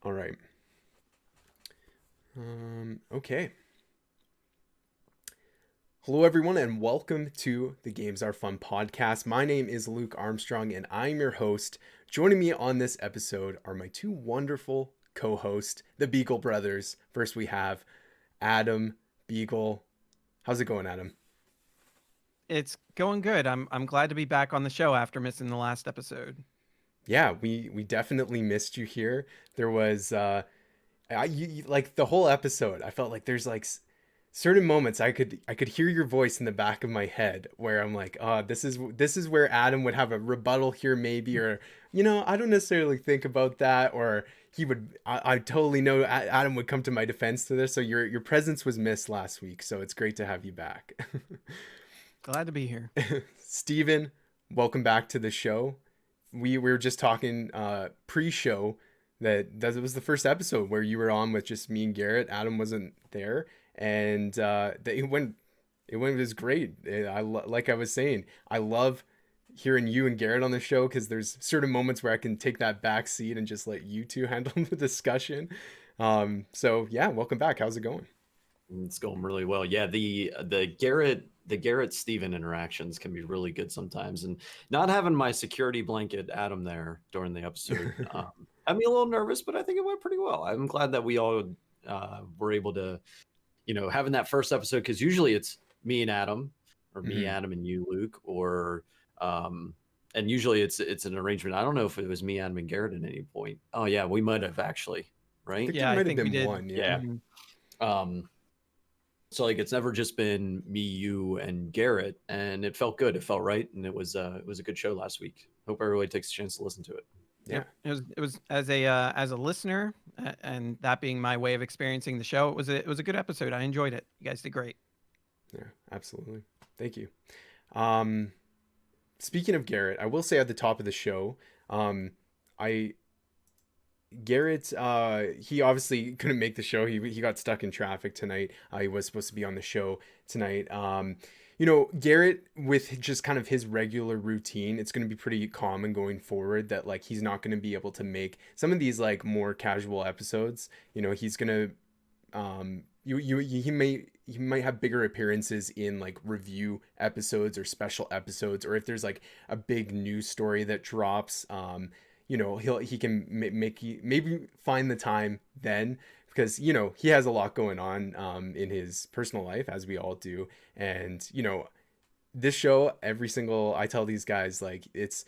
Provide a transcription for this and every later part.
All right. Okay. Hello, everyone, and welcome to the Games Are Fun podcast. My name is Luke Armstrong, and I'm your host. Joining me on this episode are my two wonderful co-hosts, the Beagle brothers. First, we have Adam Beagle. How's it going, Adam? It's going good. I'm glad to be back on the show after missing the last episode. Yeah, we definitely missed you here. There was like the whole episode. I felt like there's like certain moments I could hear your voice in the back of my head where I'm like, oh, this is where Adam would have a rebuttal here maybe, or I don't necessarily think about that, or he would. I totally know Adam would come to my defense to this. So your presence was missed last week, so it's great to have you back. Glad to be here. Steven, welcome back to the show. We were just talking pre-show that it was the first episode where you were on with just me and Garrett. Adam wasn't there, and it was great. Like I was saying, I love hearing you and Garrett on the show because there's certain moments where I can take that back seat and just let you two handle the discussion. So yeah, welcome back. How's it going? It's going really well. Yeah, the Garrett Steven interactions can be really good sometimes, and not having my security blanket Adam there during the episode had me a little nervous, but I think it went pretty well. I'm glad that we all were able to, having that first episode, because usually it's me and Adam, or me, Mm-hmm. Adam, and you, Luke, or and usually it's an arrangement. I don't know if it was me, Adam, and Garrett at any point. Oh yeah, we might have actually, I right? think there Yeah, I might have think we been did. one. Yeah. Yeah. Mhm. Um, so like it's never just been me, you, and Garrett, and it felt good. It felt right, and it was a good show last week. Hope everybody takes a chance to listen to it. Yeah. Yep. It was as a listener, and that being my way of experiencing the show. It was a good episode. I enjoyed it. You guys did great. Yeah. Absolutely. Thank you. Um, Speaking of Garrett, I will say at the top of the show, I Garrett, he obviously couldn't make the show. He got stuck in traffic tonight. He was supposed to be on the show tonight. Garrett, with just kind of his regular routine, it's going to be pretty common going forward that like he's not going to be able to make some of these like more casual episodes. He's going to he might have bigger appearances in like review episodes or special episodes, or if there's like a big news story that drops. He can maybe find the time then, because he has a lot going on in his personal life, as we all do. And this show, every single I tell these guys, like it's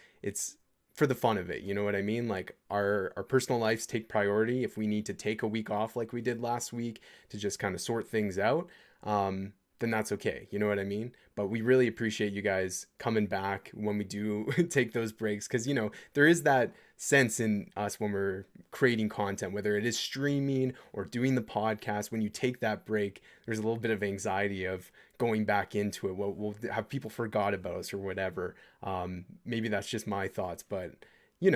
for the fun of it, you know what I mean? Like our personal lives take priority. If we need to take a week off like we did last week to just kind of sort things out, then that's okay, you know what I mean? But we really appreciate you guys coming back when we do take those breaks, because there is that sense in us when we're creating content, whether it is streaming or doing the podcast. When you take that break, there's a little bit of anxiety of going back into it. We'll have people forgot about us or whatever. Maybe that's just my thoughts, but we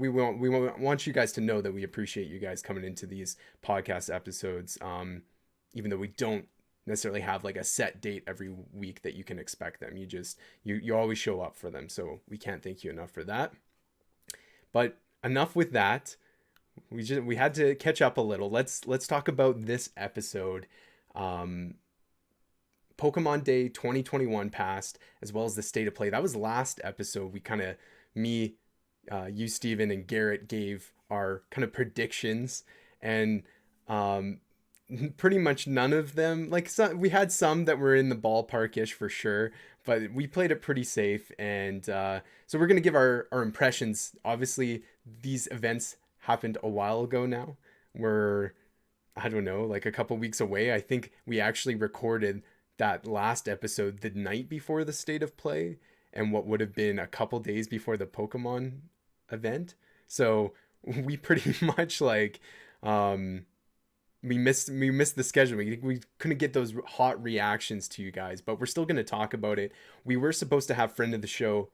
want you guys to know that we appreciate you guys coming into these podcast episodes, even though we don't necessarily have like a set date every week that you can expect them. You always show up for them, so we can't thank you enough for that. But enough with that. We had to catch up a little. Let's talk about this episode. um Pokemon Day 2021 passed, as well as the state of play. That was last episode. We kind of, me, you, Steven, and Garrett gave our kind of predictions, and um, pretty much none of them, like we had some that were in the ballpark-ish for sure, but we played it pretty safe. And so we're going to give our impressions. Obviously, these events happened a while ago now. We're, I don't know, like a couple weeks away. I think we actually recorded that last episode the night before the state of play, and what would have been a couple days before the Pokemon event. So we pretty much like we missed the schedule. We couldn't get those hot reactions to you guys, but we're still going to talk about it. We were supposed to have friend of the show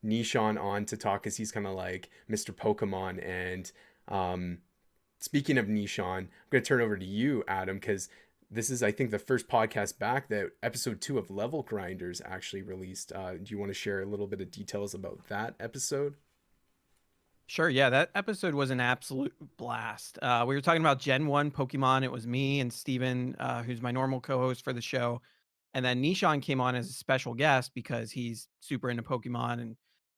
Nishan on to talk, because he's kind of like Mr. Pokemon. And speaking of Nishan, I'm going to turn over to you, Adam, because this is, I think, the first podcast back that episode 2 of Level Grinders actually released. Do you want to share a little bit of details about that episode? Sure. Yeah, that episode was an absolute blast. We were talking about Gen 1 Pokemon. It was me and Steven, who's my normal co host for the show. And then Nishan came on as a special guest because he's super into Pokemon.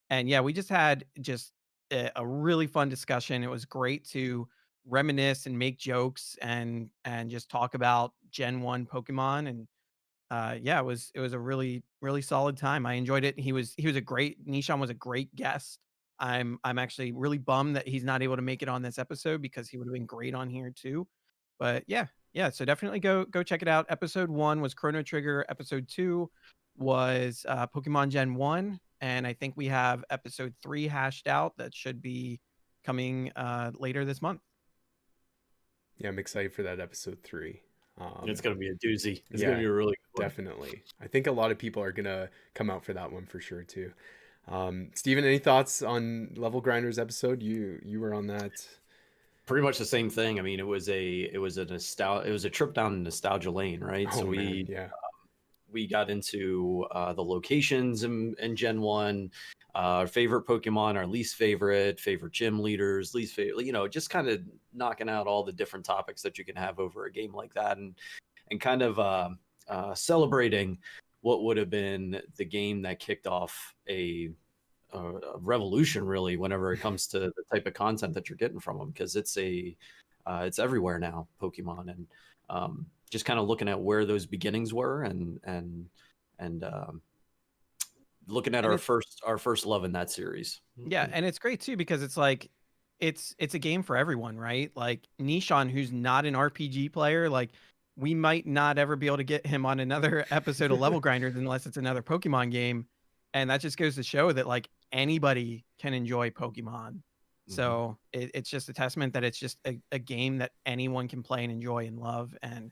And yeah, we just had just a really fun discussion. It was great to reminisce and make jokes and just talk about Gen 1 Pokemon. And yeah, it was a really solid time. I enjoyed it. He was a great Nishan was a great guest. I'm actually really bummed that he's not able to make it on this episode because he would have been great on here too. But yeah, yeah. So definitely go check it out. Episode 1 was Chrono Trigger. Episode 2 was Pokemon Gen 1, and I think we have episode 3 hashed out that should be coming later this month. Yeah, I'm excited for that episode 3. It's going to be a doozy. It's going to Yeah, be a really good one. definitely. I think a lot of people are gonna come out for that one for sure too. Steven, any thoughts on Level Grinders episode? You were on that. Pretty much the same thing. I mean, it was a trip down nostalgia lane, right? Oh So man, yeah. we got into the locations in Gen 1, our favorite Pokemon, our least favorite gym leaders, least favorite, just kind of knocking out all the different topics that you can have over a game like that, and kind of celebrating what would have been the game that kicked off a revolution, really, whenever it comes to the type of content that you're getting from them, because it's everywhere now, Pokemon, and just kind of looking at where those beginnings were, and looking at And our first love in that series. yeah, and it's great too because it's like it's a game for everyone, right? Like Nishan, who's not an RPG player, like we might not ever be able to get him on another episode of Level Grinders unless it's another Pokemon game. And that just goes to show that like anybody can enjoy Pokemon. Mhm. So it's just a testament that it's just a game that anyone can play and enjoy and love and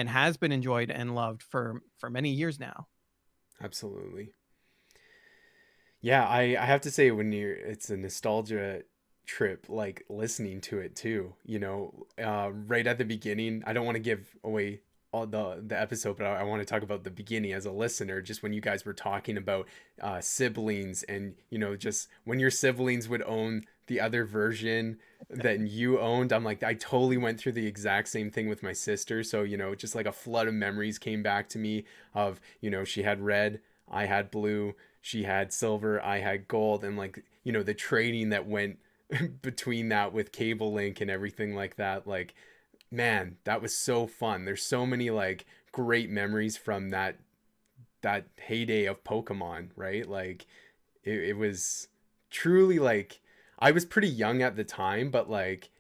has been enjoyed and loved for many years now. Absolutely. Yeah, I have to say when it's a nostalgia trip, like listening to it too, right at the beginning. I don't want to give away all the episode, but I want to talk about the beginning as a listener, just when you guys were talking about siblings, and just when your siblings would own the other version that you owned. I'm like, I totally went through the exact same thing with my sister. So, just like a flood of memories came back to me of, she had red, I had blue, she had silver, I had gold, and like, the trading that went between that with cable link and everything like that. Like, man, that was so fun. There's so many like great memories from that heyday of Pokemon, right? Like it was truly like, I was pretty young at the time, but like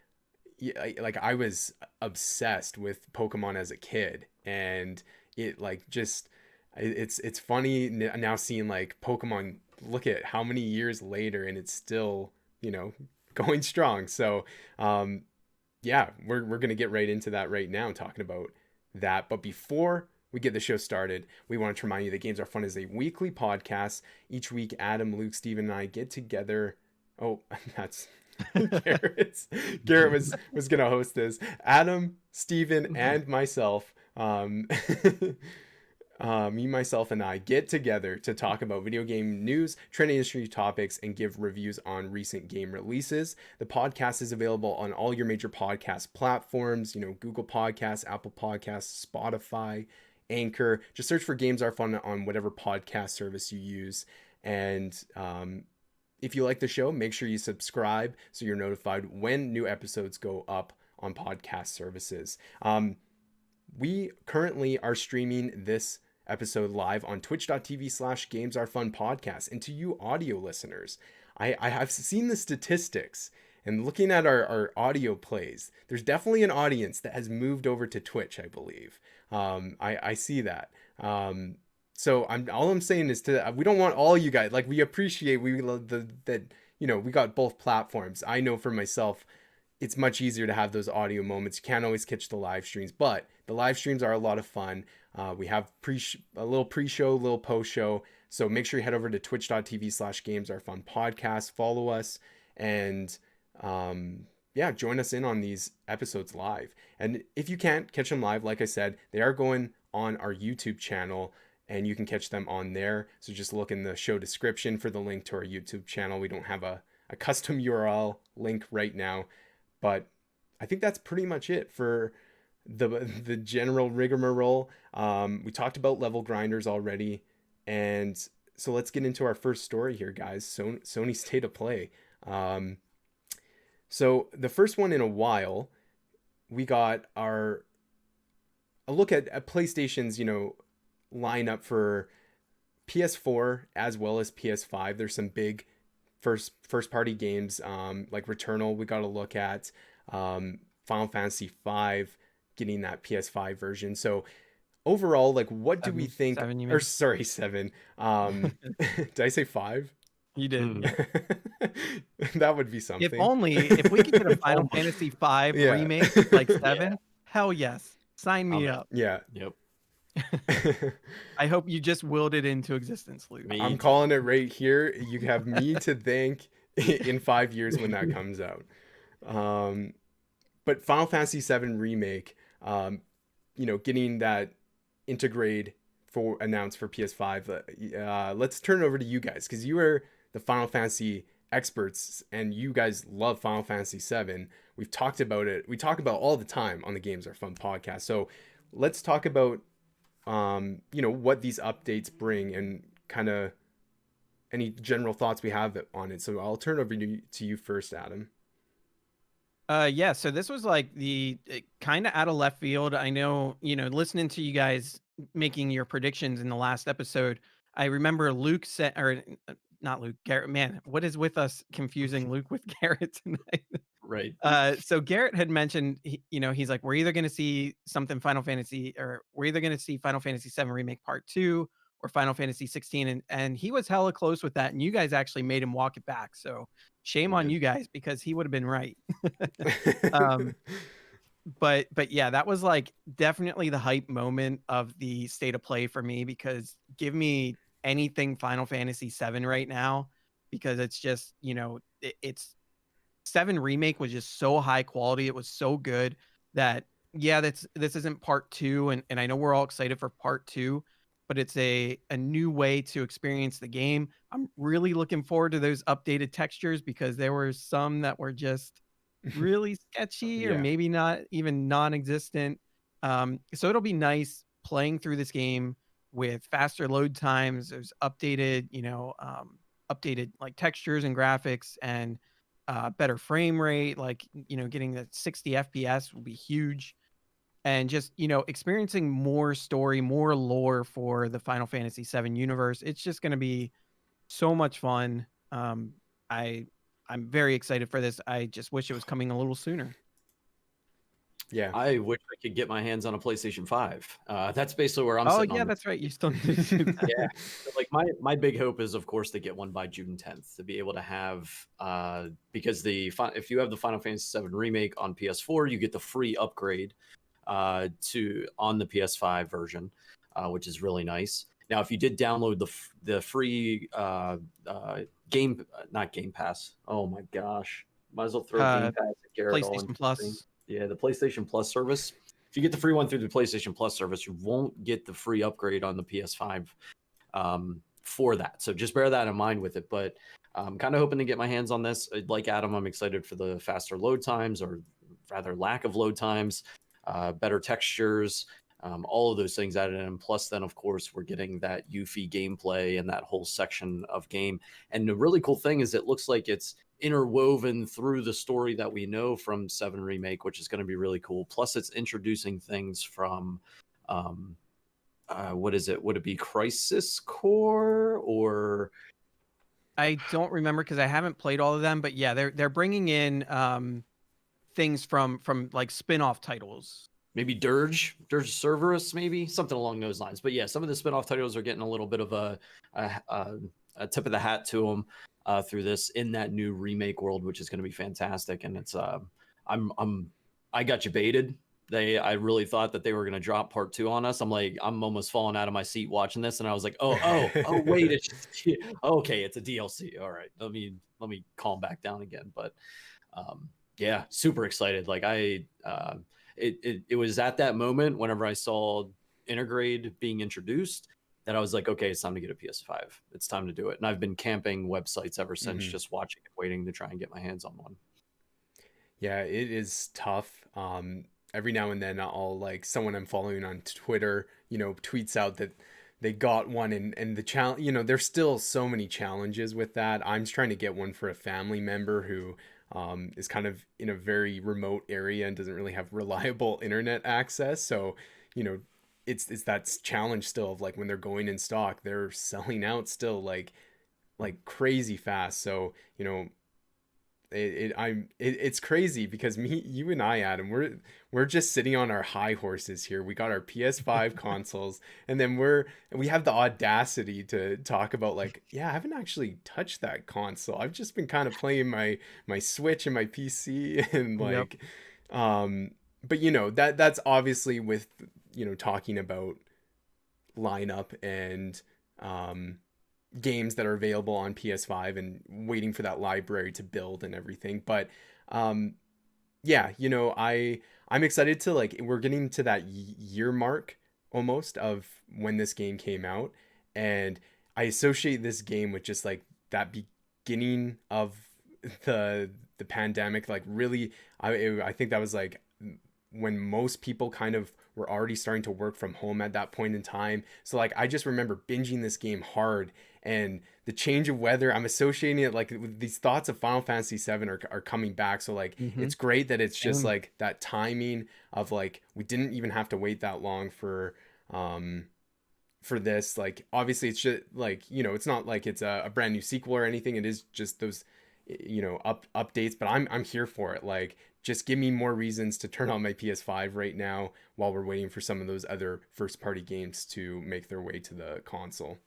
like I was obsessed with Pokemon as a kid, and it like just it's funny now seeing like Pokemon. Look at how many years later, and it's still going strong. So yeah, we're gonna get right into that right now, talking about that. But before we get the show started, we want to remind you that Games Are Fun is a weekly podcast. Each week, Adam, Luke, Steven, and I get together. Oh, that's Garrett was gonna host this. Adam, Steven, and myself. Me, myself, and I get together to talk about video game news, trend industry topics, and give reviews on recent game releases. The podcast is available on all your major podcast platforms, Google Podcasts, Apple Podcasts, Spotify, Anchor. Just search for Games Are Fun on whatever podcast service you use. And if you like the show, make sure you subscribe so you're notified when new episodes go up on podcast services. We currently are streaming this episode live on twitch.tv/Games Are Fun Podcast. And to you audio listeners, I have seen the statistics, and looking at our audio plays, there's definitely an audience that has moved over to Twitch, I believe. I see that. So all I'm saying is we don't want all you guys, like, we appreciate, we love that we got both platforms. I know for myself, it's much easier to have those audio moments. You can't always catch the live streams, but the live streams are a lot of fun. We have a little pre-show, a little post-show. So make sure you head over to twitch.tv/Games Are Fun Podcast. Follow us, and yeah, join us in on these episodes live. And if you can't catch them live, like I said, they are going on our YouTube channel, and you can catch them on there. So just look in the show description for the link to our YouTube channel. We don't have a a custom URL link right now. But I think that's pretty much it for the general rigmarole. We talked about level grinders already, and so let's get into our first story here, guys. Sony State of Play. So the first one in a while, we got a look at PlayStation's lineup for PS4 as well as PS5. There's some big first party games like Returnal. We got to look at Final Fantasy V getting that PS5 version. So overall, like, what do we think? Seven, you Or mean? sorry, 7. Did I say 5? You did. Mm. Yeah. That would be If something. only if we could get a If Final only. Fantasy V Yeah. remake like Yeah. 7, hell yes. Sign me I'm in. up. Yeah. Yep. I hope you just willed it into existence, Luke. Me I'm too. calling it right here. You have me to thank in 5 years when that comes out. But Final Fantasy VII Remake, getting that integrate announced for PS5. Let's turn it over to you guys, because you are the Final Fantasy experts and you guys love Final Fantasy VII. We've talked about it. We talk about all the time on the Games Are Fun podcast. So let's talk about what these updates bring and kind of any general thoughts we have on it. So I'll turn over to you first, Adam. Yeah, so this was like kind of out of left field. I know, listening to you guys making your predictions in the last episode, I remember Luke said, or not Luke, Garrett. Man, what is with us confusing Luke with Garrett tonight? Right. So Garrett had mentioned, he's like, we're either going to see something Final Fantasy, or we're either going to see Final Fantasy VII Remake Part 2 or Final Fantasy 16. And he was hella close with that. And you guys actually made him walk it back. So shame We on did. you guys, because he would have been right. um, but yeah, that was like definitely the hype moment of the State of Play for me, because give me anything Final Fantasy 7 right now, because it's just, it's 7 Remake was just so high quality. It was so good that, yeah, this isn't part 2, and I know we're all excited for part 2, but it's a new way to experience the game. I'm really looking forward to those updated textures, because there were some that were just really sketchy or Yeah. maybe not even non-existent. So it'll be nice playing through this game with faster load times. There's updated, updated like textures and graphics, and better frame rate. Like, getting the 60 FPS will be huge. And just, experiencing more story, more lore for the Final Fantasy VII universe. It's just going to be so much fun. I'm very excited for this. I just wish it was coming a little sooner. Yeah. I wish I could get my hands on a PlayStation 5. That's basically where I'm Oh sitting yeah, on this. that's right. You still need to do that. Yeah. So, like, my big hope is, of course, to get one by June 10th, to be able to have because if you have the Final Fantasy VII Remake on PS4, you get the free upgrade on the PS5 version, which is really nice. Now, if you did download the free not Game Pass. Oh my gosh, might as well throw Game Pass at Garrett all in PlayStation Plus. Yeah, the PlayStation Plus service. If you get the free one through the PlayStation Plus service, you won't get the free upgrade on the PS5 for that. So just bear that in mind with it. But I'm kind of hoping to get my hands on this. Like Adam, I'm excited for the faster load times, or rather lack of load times, better textures, all of those things added in. Plus, then, of course, we're getting that Yuffie gameplay and that whole section of game. And the really cool thing is it looks like it's interwoven through the story that we know from 7 Remake, which is going to be really cool. Plus, it's introducing things from, what is it? Would it be Crisis Core or? I don't remember, because I haven't played all of them. But yeah, they're bringing in things from like spin-off titles. Maybe Dirge Cerberus, maybe something along those lines. But yeah, some of the spin-off titles are getting a little bit of a tip of the hat to them through this in that new remake world, which is going to be fantastic. And it's I got you baited. I really thought that they were going to drop part 2 on us. I'm almost falling out of my seat watching this, and I was like, oh wait, it's okay, it's a DLC. All right, let me calm back down again. But yeah, super excited. Like it was at that moment whenever I saw Intergrade being introduced, that I was like, okay, it's time to get a PS5. It's time to do it. And I've been camping websites ever since, just watching and waiting to try and get my hands on one. Yeah, it is tough. Every now and then I'll like someone I'm following on Twitter, tweets out that they got one and the challenge, there's still so many challenges with that. I'm just trying to get one for a family member who is kind of in a very remote area and doesn't really have reliable internet access. So, you know, it's that challenge still of like when they're going in stock, they're selling out still like crazy fast. So, it's crazy because you and I, Adam, we're just sitting on our high horses here. We got our PS5 consoles, and then we have the audacity to talk about like, yeah, I haven't actually touched that console. I've just been kind of playing my Switch and my PC and Yep. like, but that's obviously with talking about lineup and games that are available on PS5 and waiting for that library to build and everything. But yeah, I'm excited to like we're getting to that year mark almost of when this game came out, and I associate this game with just like that beginning of the pandemic. Like really, I think that was like when most people kind of were already starting to work from home at that point in time. So like I just remember binging this game hard, and the change of weather, I'm associating it like with these thoughts of Final Fantasy 7 are coming back. So like Mm-hmm. it's great that it's just Same. like that timing of like we didn't even have to wait that long for this. Like obviously it's just like it's not like it's a brand new sequel or anything. It is just those updates, but I'm here for it. Like just give me more reasons to turn on my PS5 right now while we're waiting for some of those other first party games to make their way to the console.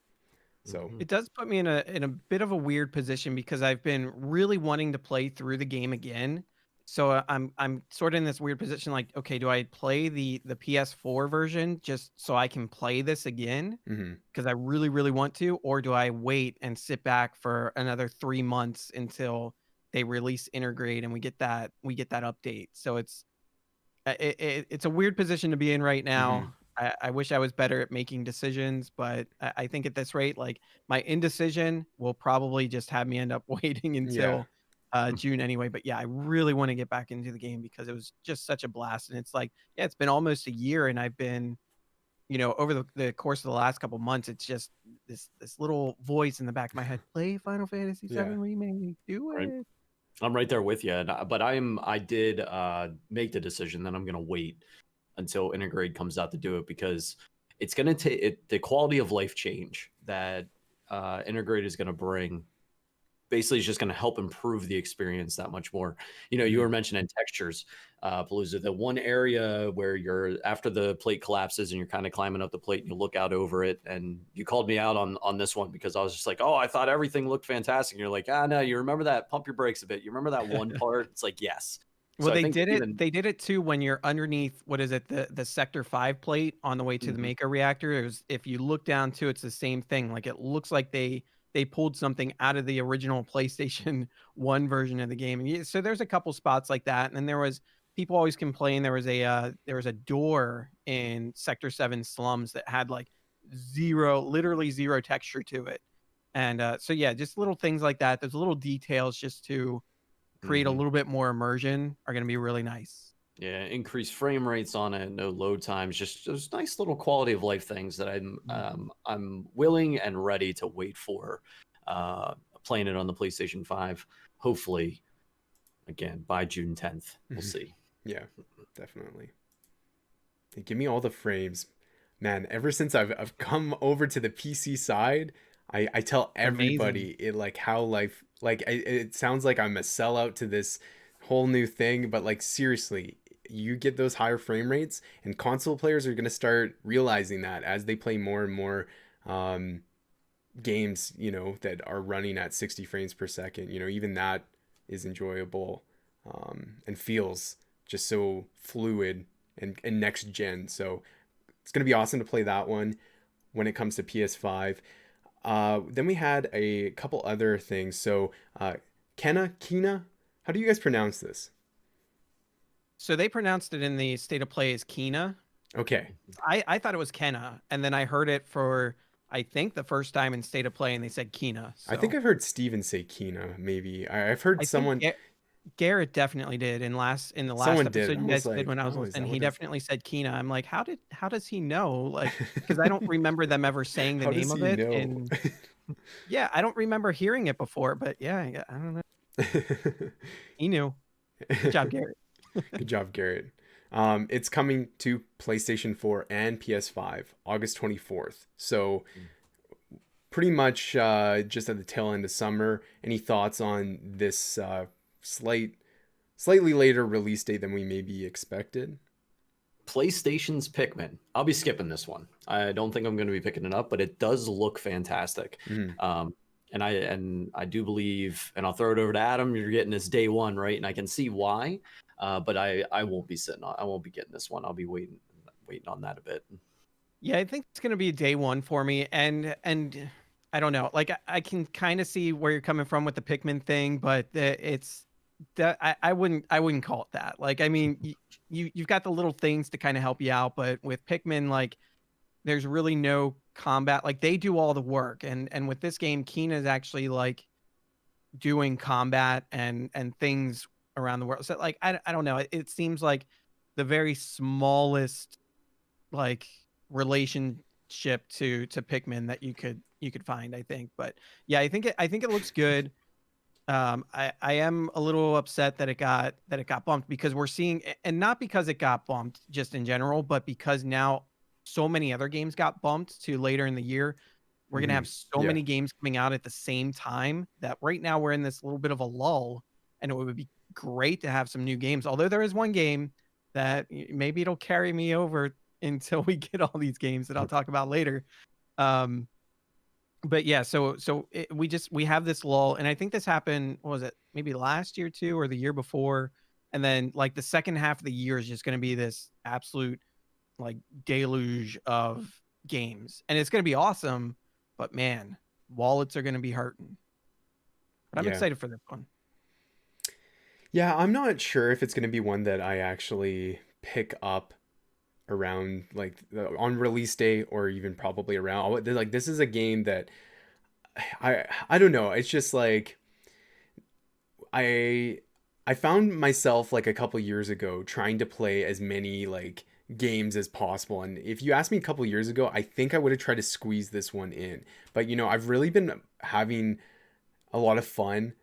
So It does put me in a bit of a weird position because I've been really wanting to play through the game again. So I'm sort of in this weird position like, okay, do I play the PS4 version just so I can play this again? mhm. Because I really, really want to, or do I wait and sit back for another 3 months until they release Intergrade and we get that update? So it's a weird position to be in right Mhm. now. I wish I was better at making decisions, but I think at this rate, like my indecision will probably just have me end up waiting Yeah. until June anyway. But yeah, I really want to get back into the game because it was just such a blast. And it's like, yeah, it's been almost a year, and I've been, over the course of the last couple months, it's just this little voice in the back of my head, play Final Fantasy Yeah. 7 Remake, do Right. it. I'm right there with you. But I did make the decision that I'm going to wait until Intergrade comes out to do it, because it's going to take the quality of life change that Intergrade is going to bring. Basically, is just going to help improve the experience that much more. You Mhm. were mentioning textures, Palooza. The one area where you're after the plate collapses and you're kind of climbing up the plate and you look out over it, and you called me out on this one because I was just like, oh, I thought everything looked fantastic. And you're like, no, you remember that? Pump your brakes a bit. You remember that one part? It's like, yes. Well, So I they think did it. even They did it too when you're underneath. What is it? The Sector 5 plate on the way to the Mhm. Mako reactor. If you look down too, it's the same thing. Like it looks like they pulled something out of the original PlayStation 1 version of the game. And so there's a couple spots like that. And then there was people always complain there was a door in Sector 7 slums that had like literally zero texture to it. And so yeah, just little things like that. There's little details just to create a Mhm. little bit more immersion are gonna be really nice. Yeah, increased frame rates on it, no load times, just those nice little quality of life things that I'm willing and ready to wait for. Playing it on the PlayStation 5, hopefully again by June 10th. We'll Mhm. see. Yeah, definitely. Hey, give me all the frames. Man, ever since I've come over to the PC side, I tell They're amazing. everybody it like how life like it sounds like I'm a sellout to this whole new thing, but like seriously, you get those higher frame rates, and console players are gonna start realizing that as they play more and more um, games, that are running at 60 frames per second. Even that is enjoyable and feels just so fluid and next gen. So it's going to be awesome to play that one when it comes to PS5. Then we had a couple other things. So, Kena, how do you guys pronounce this? So they pronounced it in the state of play as Kina. Okay. I thought it was Kenna, and then I heard it for I think the first time in State of Play, and they said Kina. I think So I've heard Steven say Kina. Maybe I've heard I think someone. Garrett definitely did in the last Someone did. episode I you was guys did like, when I was oh, is that listening. He what it's? definitely said Kina. I'm like, how does he know? Like, because I don't remember them ever saying the How name does of he it, know? and yeah, I don't remember hearing it before. But yeah, I don't know. He knew. Good job, Garrett. Good job, Garrett. It's coming to PlayStation 4 and PS5 August 24th. So pretty much just at the tail end of summer. Any thoughts on this slightly later release date than we maybe expected? PlayStation's Pikmin. I'll be skipping this one. I don't think I'm going to be picking it up, but it does look fantastic. Mhm. And I do believe, and I'll throw it over to Adam. You're getting this day one, right? And I can see why. But I won't be I won't be getting this one. I'll be waiting on that a bit. Yeah, I think it's gonna be day one for me, and I don't know. Like I can kind of see where you're coming from with the Pikmin thing, but it's that I wouldn't call it that. Like I mean, you've got the little things to kind of help you out, but with Pikmin, like there's really no combat. Like they do all the work, and with this game, Keen is actually like doing combat and things around the world. So like I don't know. It seems like the very smallest like relationship to Pikmin that you could find, I think. But yeah, I think it looks good. I am a little upset that it got bumped because we're seeing, and not because it got bumped just in general, but because now so many other games got bumped to later in the year. We're gonna have so Yeah. many games coming out at the same time that right now we're in this little bit of a lull, and it would be great to have some new games. Although there is one game that maybe it'll carry me over until we get all these games that I'll talk about later. Um, but yeah, we have this lull, and I think this happened. What was it, maybe last year too, or the year before? And then like the second half of the year is just going to be this absolute like deluge of games, and it's going to be awesome. But man, wallets are going to be hurting. But I'm Yeah. excited for this one. Yeah, I'm not sure if it's going to be one that I actually pick up around like on release day or even probably around like this is a game that I don't know. It's just like I I found myself like a couple years ago trying to play as many like games as possible, and if you asked me a couple years ago, I think I would have tried to squeeze this one in. But I've really been having a lot of fun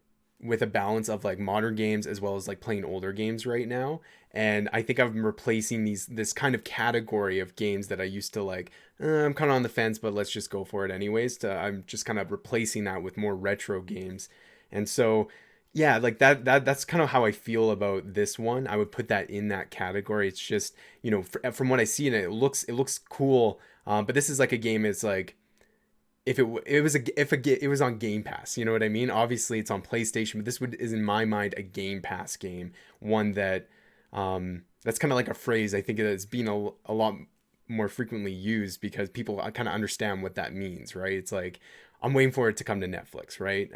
with a balance of like modern games as well as like playing older games right now. And I think I'm replacing this kind of category of games that I used to like, I'm kind of on the fence, but let's just go for it anyways. I'm just kind of replacing that with more retro games. And so, yeah, like that's kind of how I feel about this one. I would put that in that category. It's just, from what I see in it, it looks cool. But this is like a game. It's like, if it was on Game Pass, you know what I mean? Obviously, it's on PlayStation, but is in my mind a Game Pass game, one that that's kind of like a phrase I think that's being a lot more frequently used because people kind of understand what that means, right? It's like I'm waiting for it to come to Netflix, right?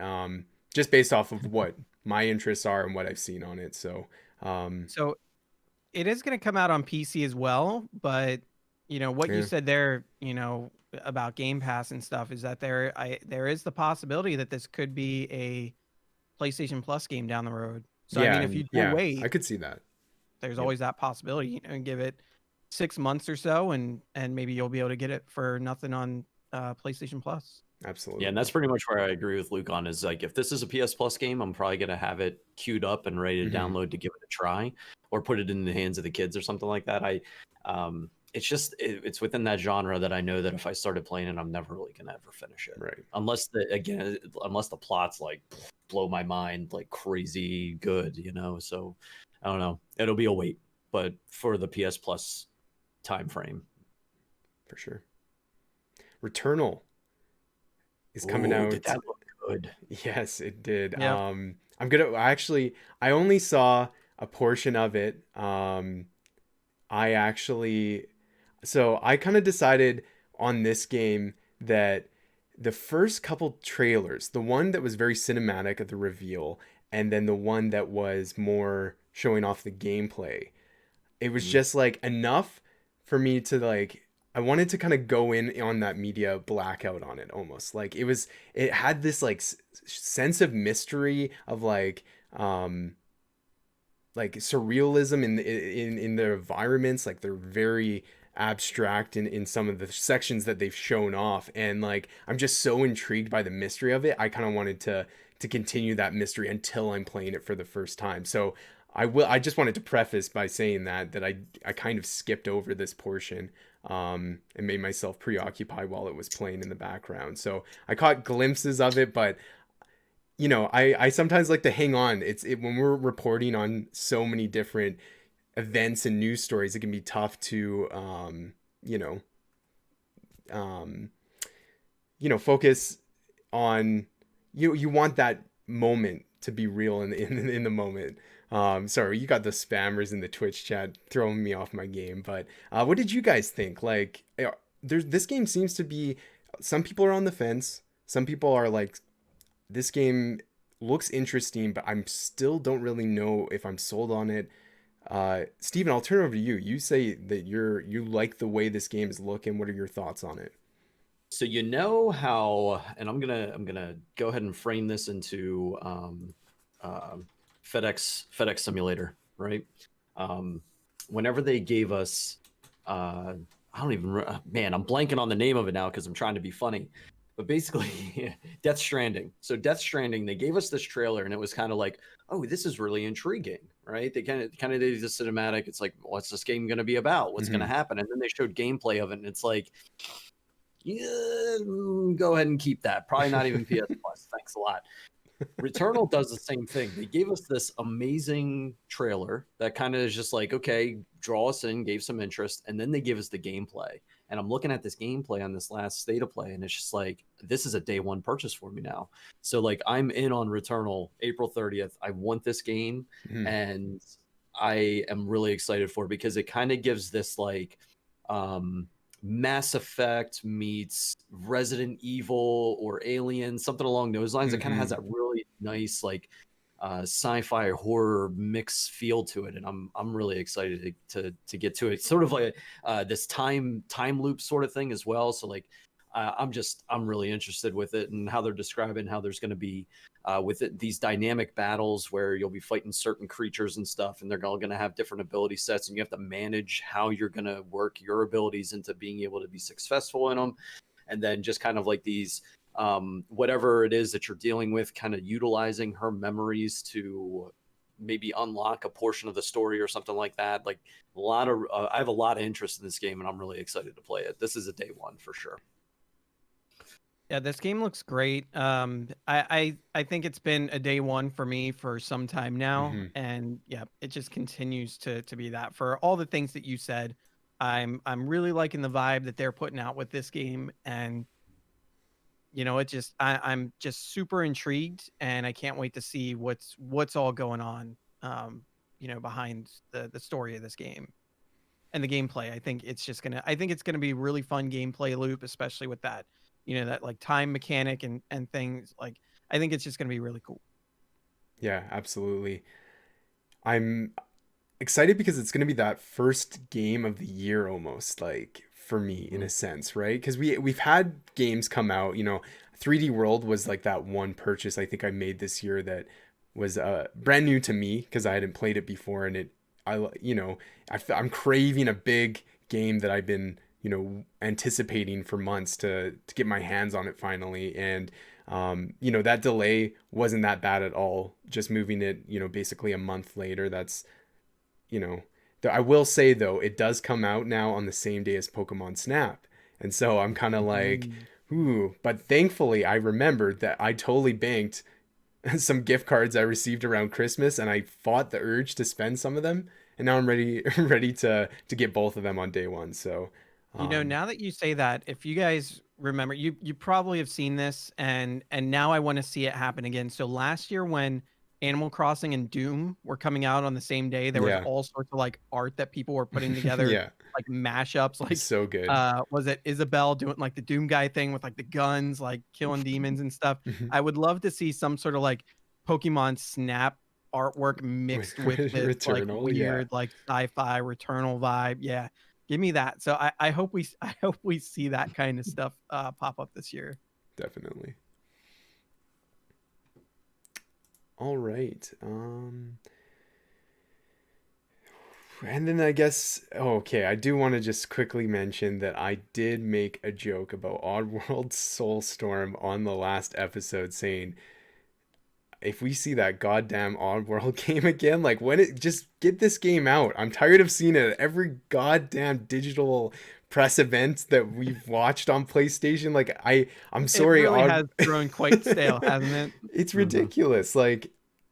Just based off of what my interests are and what I've seen on it. So, So it is going to come out on PC as well, but what you yeah, said there, about Game Pass and stuff is that there is the possibility that this could be a PlayStation Plus game down the road. So I yeah, mean, if and you do yeah, I wait, could see that. there's Yep, always that possibility, and give it 6 months or so, and maybe you'll be able to get it for nothing on PlayStation Plus. Yeah, and absolutely. that's pretty much where I agree with Luke on is like if this is a PS Plus game, I'm probably gonna have it queued up and ready to Hmm. download to give it a try or put it in the hands of the kids or something like that. It's just it's within that genre that I know that if I started playing it, I'm never really gonna ever finish it. Right. Unless the plots like blow my mind like crazy good, So I don't know. It'll be a wait, but for the PS Plus time frame. For sure. Returnal is coming Oh, did out. that look good? Yes, it did. Yep. I only saw a portion of it. I actually, so I kind of decided on this game that the first couple trailers, the one that was very cinematic at the reveal, and then the one that was more showing off the gameplay, it was Mhm. just like enough for me to like I wanted to kind of go in on that media blackout on it almost. Like it had this like sense of mystery of like surrealism in their environments. Like they're very abstract in some of the sections that they've shown off, and like I'm just so intrigued by the mystery of it. I kind of wanted to continue that mystery until I'm playing it for the first time. So I just wanted to preface by saying that I kind of skipped over this portion and made myself preoccupied while it was playing in the background. So I caught glimpses of it, but you know, I sometimes like to hang on. When we're reporting on so many different events and news stories, it can be tough to you know, um, focus on you want that moment to be real in the moment. Sorry, you got the spammers in the Twitch chat throwing me off my game, but what did you guys think? Like, this game seems to be, some people are on the fence. Some people are like, this game looks interesting, but I'm still don't really know if I'm sold on it. Steven, I'll turn it over to you. You say that you like the way this game is looking. What are your thoughts on it? So you know how, and I'm gonna go ahead and frame this into uh, FedEx Simulator, right? Um, Whenever they gave us, I don't even, man, I'm blanking on the name of it now because I'm trying to be funny. But basically, Death Stranding. So Death Stranding, they gave us this trailer, and it was kind of like, oh, this is really intriguing, right? They kind of did the cinematic. It's like, what's this game going to be about? What's going to happen? And then they showed gameplay of it, and it's like, yeah, go ahead and keep that. Probably not even PS Plus. Thanks a lot. Returnal does the same thing. They gave us this amazing trailer that kind of is just like, okay, draw us in, gave some interest, and then they give us the gameplay. And I'm looking at this gameplay on this last state of play, and it's just like, this is a day one purchase for me now. So like, I'm in on Returnal April 30th. I want this game, and I am really excited for it because it kind of gives this like Mass Effect meets Resident Evil or Alien, something along those lines. It kind of has that really nice like sci-fi horror mix feel to it, and I'm really excited to get to it. It's sort of like this time loop sort of thing as well. So like I'm really interested with it and how they're describing how there's going to be with it, these dynamic battles where you'll be fighting certain creatures and stuff, and they're all going to have different ability sets, and you have to manage how you're going to work your abilities into being able to be successful in them. And then just kind of like these whatever it is that you're dealing with, kind of utilizing her memories to maybe unlock a portion of the story or something like that. Like a lot of I have a lot of interest in this game, and I'm really excited to play it. This is a day one for sure. Yeah, this game looks great. I think it's been a day one for me for some time now, and yeah, it just continues to be that for all the things that you said. I'm really liking the vibe that they're putting out with this game, and you know, I'm just super intrigued, and I can't wait to see what's all going on, you know, behind the story of this game and the gameplay. I think it's gonna be a really fun gameplay loop, especially with that, you know, that like time mechanic and things. Like I think it's just gonna be really cool. Yeah, absolutely. I'm excited because it's going to be that first game of the year almost, like for me in a sense, right? Because we've had games come out, you know, 3D World was like that one purchase I think I made this year that was brand new to me because I hadn't played it before, and you know, I'm craving a big game that I've been, you know, anticipating for months to get my hands on it finally. And you know, that delay wasn't that bad at all, just moving it, you know, basically a month later. That's, you know, I will say though, it does come out now on the same day as Pokemon Snap. And so I'm kind of like, ooh, but thankfully I remembered that I totally banked some gift cards I received around Christmas, and I fought the urge to spend some of them. And now I'm ready to get both of them on day one. So, You know, now that you say that, if you guys remember, you probably have seen this, and now I want to see it happen again. So last year when Animal Crossing and Doom were coming out on the same day, there was yeah, all sorts of like art that people were putting together, yeah, like mashups, like so good. was it Isabelle doing like the Doom guy thing with like the guns, like killing demons and stuff. I would love to see some sort of like Pokemon Snap artwork mixed with this like Returnal, yeah. weird like sci-fi Returnal vibe. Yeah. Give me that. So I hope we see that kind of stuff pop up this year. Definitely. All right. And then I guess, okay, I do want to just quickly mention that I did make a joke about Oddworld Soulstorm on the last episode, saying if we see that goddamn Oddworld game again, like when it just get this game out. I'm tired of seeing it at every goddamn digital press event that we've watched on PlayStation. Like I'm sorry, It really has grown quite stale, hasn't it? it's ridiculous. Like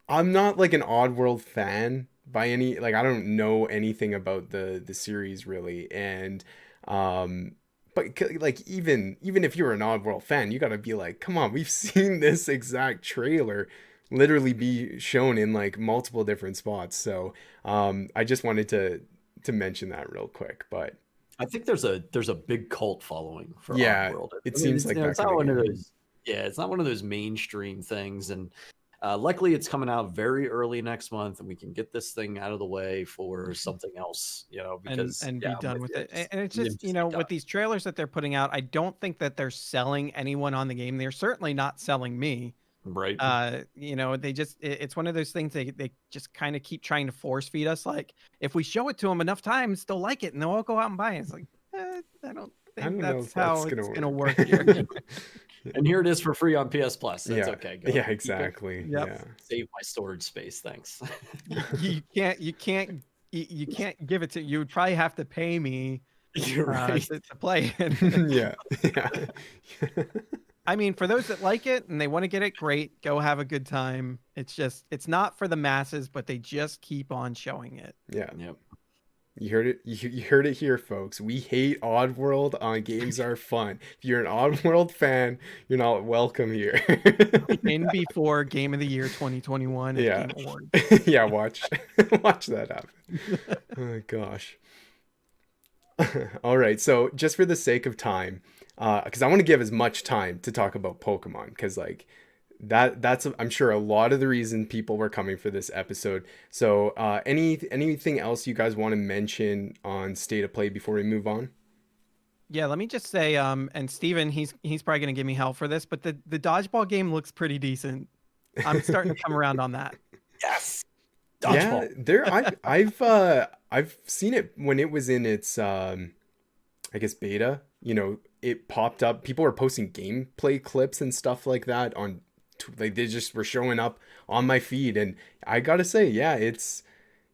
I'm not like an Oddworld fan by any, like I don't know anything about the series really, and but like even if you're an Oddworld fan, you got to be like, come on, we've seen this exact trailer literally be shown in like multiple different spots. So I just wanted to mention that real quick. But I think there's a big cult following for yeah, Oddworld. it seems like that it's not kind of one of game. those. Yeah, it's not one of those mainstream things, and luckily it's coming out very early next month, and we can get this thing out of the way for something else. Because and yeah, be done with it. And it's yeah, just, just be done. with these trailers that they're putting out, I don't think that they're selling anyone on the game. They're certainly not selling me. Right. They just it's one of those things they just kind of keep trying to force feed us. Like if we show it to them enough times, they'll like it and they'll all go out and buy it. It's like I don't think know that's if how that's it's gonna gonna work. work here. And here it is for free on PS Plus. That's Yeah. okay. Go Yeah, keep it. exactly. Yep. Yeah. Save my storage space. Thanks. you can't give it to, you would probably have to pay me You're right. to play it. Yeah. Yeah. I mean, for those that like it and they want to get it, great, go have a good time. It's not for the masses, but they just keep on showing it. Yeah. Yep. You heard it. You heard it here, folks. We hate Oddworld on Games Are Fun. If you're an Oddworld fan, you're not welcome here. In before Game of the Year 2021 at Yeah. Game Awards. Yeah, watch that happen. Oh gosh. All right. So just for the sake of time, because I want to give as much time to talk about Pokemon, because like that's I'm sure a lot of the reason people were coming for this episode. So anything else you guys want to mention on State of Play before we move on? Yeah, let me just say, and Steven, he's probably gonna give me hell for this, but the dodgeball game looks pretty decent. I'm starting to come around on that. Yes. Yeah, I've seen it when it was in its I guess beta. It popped up. People were posting gameplay clips and stuff like that on, like they just were showing up on my feed, and I gotta say, yeah,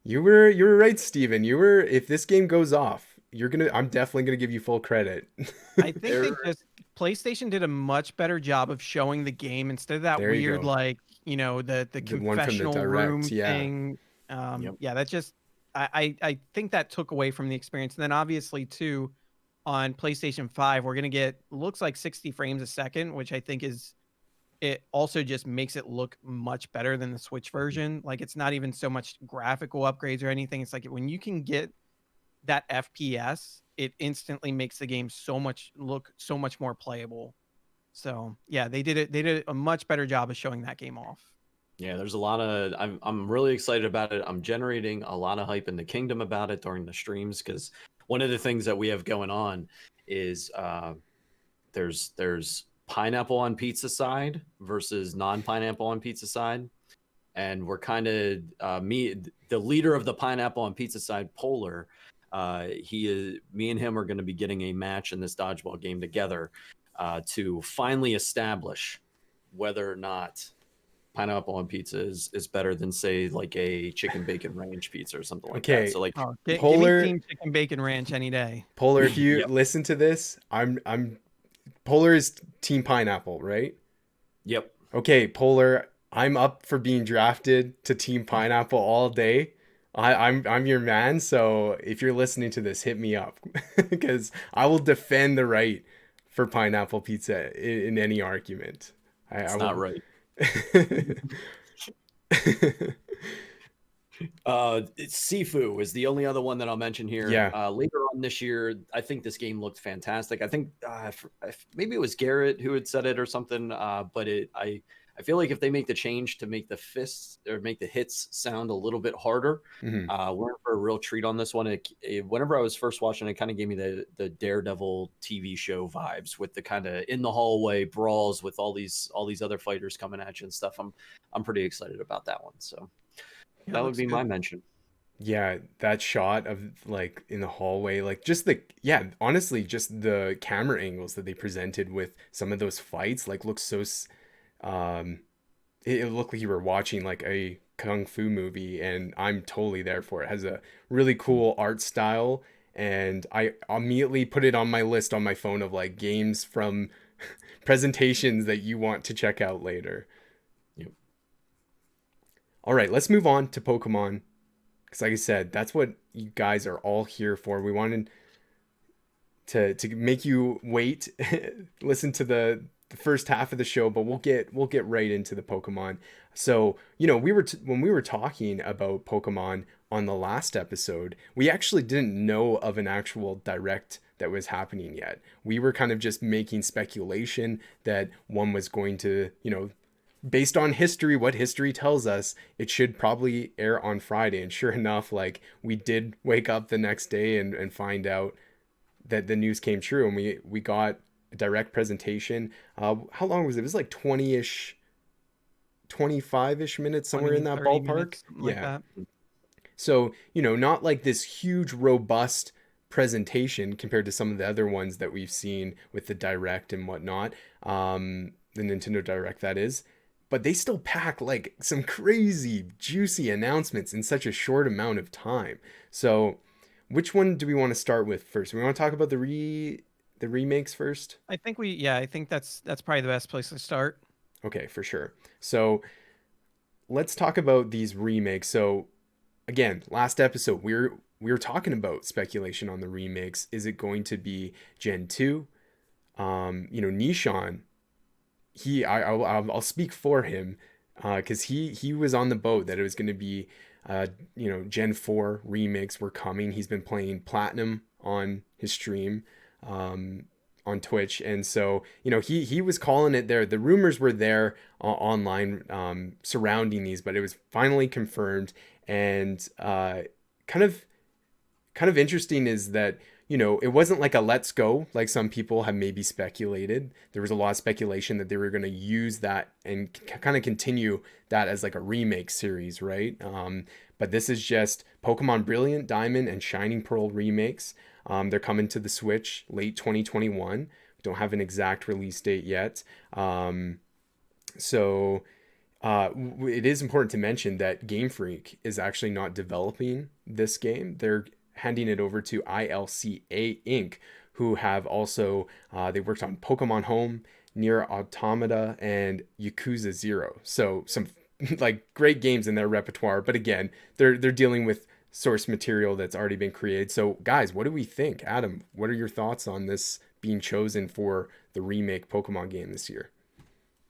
you were right, Steven. If this game goes off, I'm definitely gonna give you full credit. I think PlayStation did a much better job of showing the game instead of that There you weird, go. like, the one from the confessional direct, room yeah. thing. Yep. Yeah, that just I think that took away from the experience. And then obviously too, on PlayStation 5, we're gonna get, looks like 60 frames a second, which I think it also just makes it look much better than the Switch version. Like it's not even so much graphical upgrades or anything. It's like when you can get that FPS, it instantly makes the game look so much more playable. So yeah, they did a much better job of showing that game off. Yeah, there's a lot of I'm really excited about it. I'm generating a lot of hype in the kingdom about it during the streams, because one of the things that we have going on is there's pineapple on pizza side versus non-pineapple on pizza side, and we're kind of the leader of the pineapple on pizza side, Polar. Me and him are going to be getting a match in this dodgeball game together to finally establish whether or not pineapple on pizza is better than, say, like a chicken bacon ranch pizza or something like that. So like, give Polar, me team chicken bacon ranch any day. Polar, if you Yep. listen to this, I'm Polar is team pineapple, right? Yep. Okay, Polar, I'm up for being drafted to team pineapple all day. I'm your man, so if you're listening to this, hit me up because I will defend the right for pineapple pizza in any argument. It's not right. Sifu is the only other one that I'll mention here. Yeah. Later on this year, I think this game looked fantastic. I think maybe it was Garrett who had said it or something, but I I feel like if they make the change to make the fists or make the hits sound a little bit harder, we're in for a real treat on this one. Whenever I was first watching, it kind of gave me the Daredevil TV show vibes with the kind of in the hallway brawls with all these other fighters coming at you and stuff. I'm pretty excited about that one. So Yeah, that would looks be good. my mention. Yeah, that shot of like in the hallway, like just honestly, just the camera angles that they presented with some of those fights, like looks so it looked like you were watching like a kung fu movie, and I'm totally there for it. It has a really cool art style, and I immediately put it on my list on my phone of like games from presentations that you want to check out later. Yep. All right, let's move on to Pokemon. Because like I said, that's what you guys are all here for. We wanted to make you wait, listen to the first half of the show, but we'll get right into the Pokemon. So when we were talking about Pokemon on the last episode, we actually didn't know of an actual direct that was happening yet. We were kind of just making speculation that one was going to, based on history, what history tells us, it should probably air on Friday. And sure enough, like we did wake up the next day and find out that the news came true, and we got a direct presentation. How long was it? It was like 20-ish, 25-ish minutes, somewhere 20, in that 30 ballpark. minutes, something like Yeah. that. So, not like this huge, robust presentation compared to some of the other ones that we've seen with the Direct and whatnot. The Nintendo Direct, that is. But they still pack like some crazy, juicy announcements in such a short amount of time. So, which one do we want to start with first? We want to talk about the remakes first? I think that's probably the best place to start. Okay, for sure. So, let's talk about these remakes. So, again, last episode we were talking about speculation on the remakes. Is it going to be Gen 2? Nishan, I'll speak for him, because he was on the boat that it was going to be Gen 4 remakes were coming. He's been playing Platinum on his stream on Twitch, and so he was calling it there. The rumors were there online surrounding these, but it was finally confirmed. And kind of interesting is that it wasn't like a let's go like some people have maybe speculated. There was a lot of speculation that they were going to use that and kind of continue that as like a remake series, right? But this is just Pokemon Brilliant Diamond and Shining Pearl remakes. They're coming to the Switch late 2021. Don't have an exact release date yet. So it is important to mention that Game Freak is actually not developing this game. They're handing it over to ILCA Inc., who have also they worked on Pokemon Home, Nier Automata, and Yakuza 0. So some like great games in their repertoire, but again, they're dealing with source material that's already been created. So guys, what do we think? Adam, what are your thoughts on this being chosen for the remake Pokemon game this year?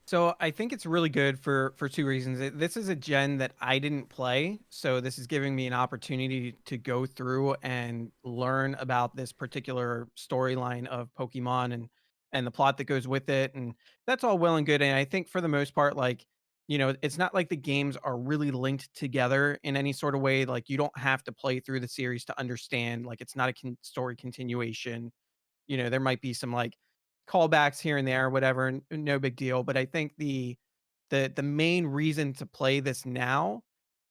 So I think it's really good for two reasons. This is a gen that I didn't play, so this is giving me an opportunity to go through and learn about this particular storyline of Pokemon and the plot that goes with it, and that's all well and good. And I think for the most part, like it's not like the games are really linked together in any sort of way. Like you don't have to play through the series to understand. Like it's not a story continuation. There might be some like callbacks here and there, whatever, no big deal. But I think the main reason to play this now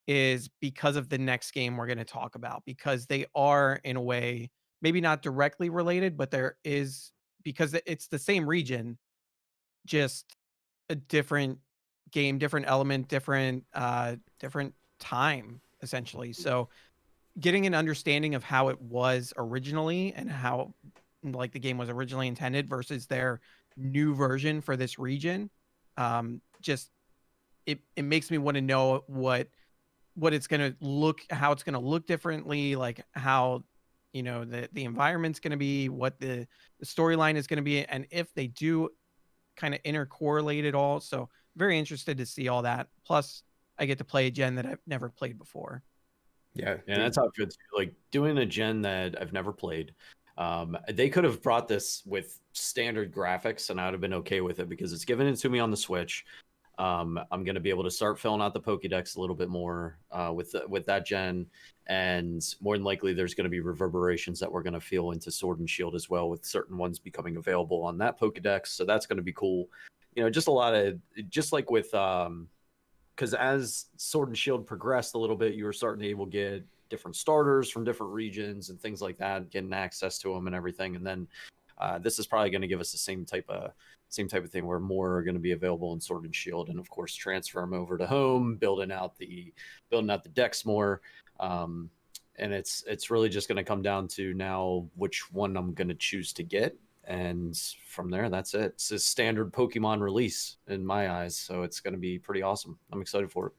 is because of the next game we're going to talk about, because they are in a way maybe not directly related, but there is, because it's the same region, just a different game, different element, different time essentially. So getting an understanding of how it was originally and how like the game was originally intended versus their new version for this region, just it makes me want to know what it's going to look, how it's going to look differently, like how the environment's going to be, what the storyline is going to be, and if they do kind of intercorrelate it all. So very interested to see all that. Plus I get to play a gen that I've never played before. Yeah, And that's how it feels. Like doing a gen that I've never played. They could have brought this with standard graphics, and I would have been okay with it because it's given it to me on the Switch. I'm going to be able to start filling out the Pokédex a little bit more with that gen, and more than likely there's going to be reverberations that we're going to feel into Sword and Shield as well, with certain ones becoming available on that Pokédex. So that's going to be cool. Just a lot of, just like with because as Sword and Shield progressed a little bit, you were starting to able to get different starters from different regions and things like that, getting access to them and everything. And then this is probably going to give us the same type of thing, where more are going to be available in Sword and Shield, and of course transfer them over to home, building out the decks more. And it's really just going to come down to now which one I'm going to choose to get. And from there, that's it. It's a standard Pokemon release in my eyes, so it's going to be pretty awesome. I'm excited for it.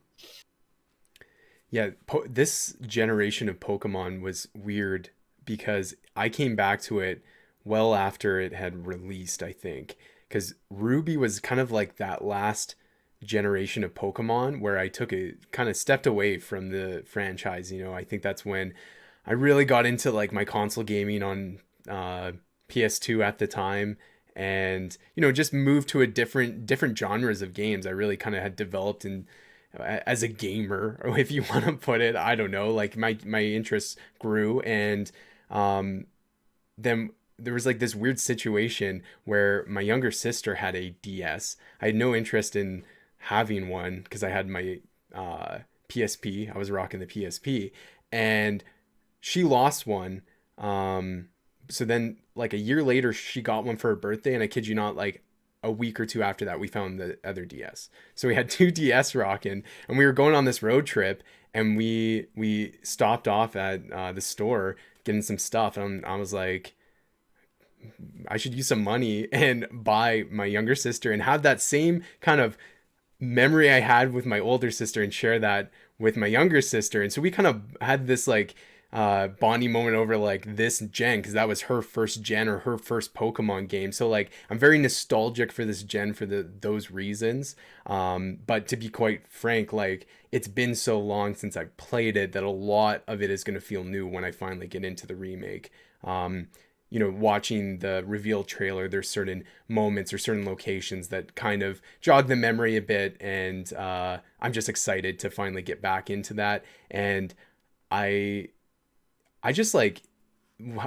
Yeah, this generation of Pokemon was weird because I came back to it well after it had released, I think. Because Ruby was kind of like that last generation of Pokemon where I took a kind of stepped away from the franchise. I think that's when I really got into like my console gaming on PS2 at the time, and just moved to a different genres of games. I really kind of had developed in as a gamer, or if you want to put it, I don't know, like my interests grew. And then there was like this weird situation where my younger sister had a DS. I had no interest in having one because I had my PSP. I was rocking the PSP, and she lost one. So then like a year later, she got one for her birthday, and I kid you not, like a week or two after that, we found the other DS. So we had two DS rocking, and we were going on this road trip, and we stopped off at the store getting some stuff, and I was like, I should use some money and buy my younger sister and have that same kind of memory I had with my older sister and share that with my younger sister. And so we kind of had this like bonding moment over like this gen, because that was her first gen or her first Pokemon game. So like I'm very nostalgic for this gen for those reasons. But to be quite frank, like it's been so long since I played it that a lot of it is going to feel new when I finally get into the remake. Watching the reveal trailer, there's certain moments or certain locations that kind of jog the memory a bit, and I'm just excited to finally get back into that. And I just like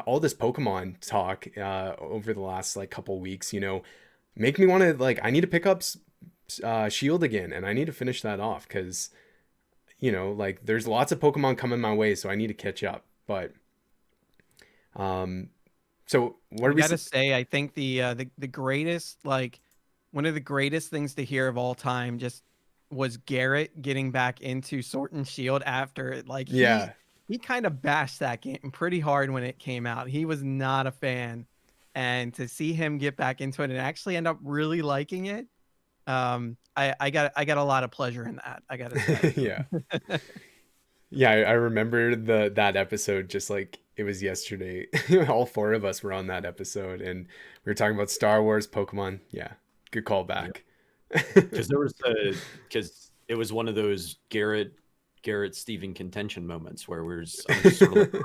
all this Pokemon talk over the last like couple weeks, make me want to like, I need to pick up Shield again, and I need to finish that off because like there's lots of Pokemon coming my way, so I need to catch up. But so what I are we? gotta say, I think the greatest, like one of the greatest things to hear of all time just was Garrett getting back into Sword and Shield after like Yeah. he kind of bashed that game pretty hard when it came out. He was not a fan, and to see him get back into it and actually end up really liking it, I got a lot of pleasure in that, I gotta say. Yeah. Yeah, I remember that episode just like it was yesterday. All four of us were on that episode, and we were talking about Star Wars, Pokemon. Yeah, good callback. Because because it was one of those Garrett Steven contention moments where I'm just sort of like,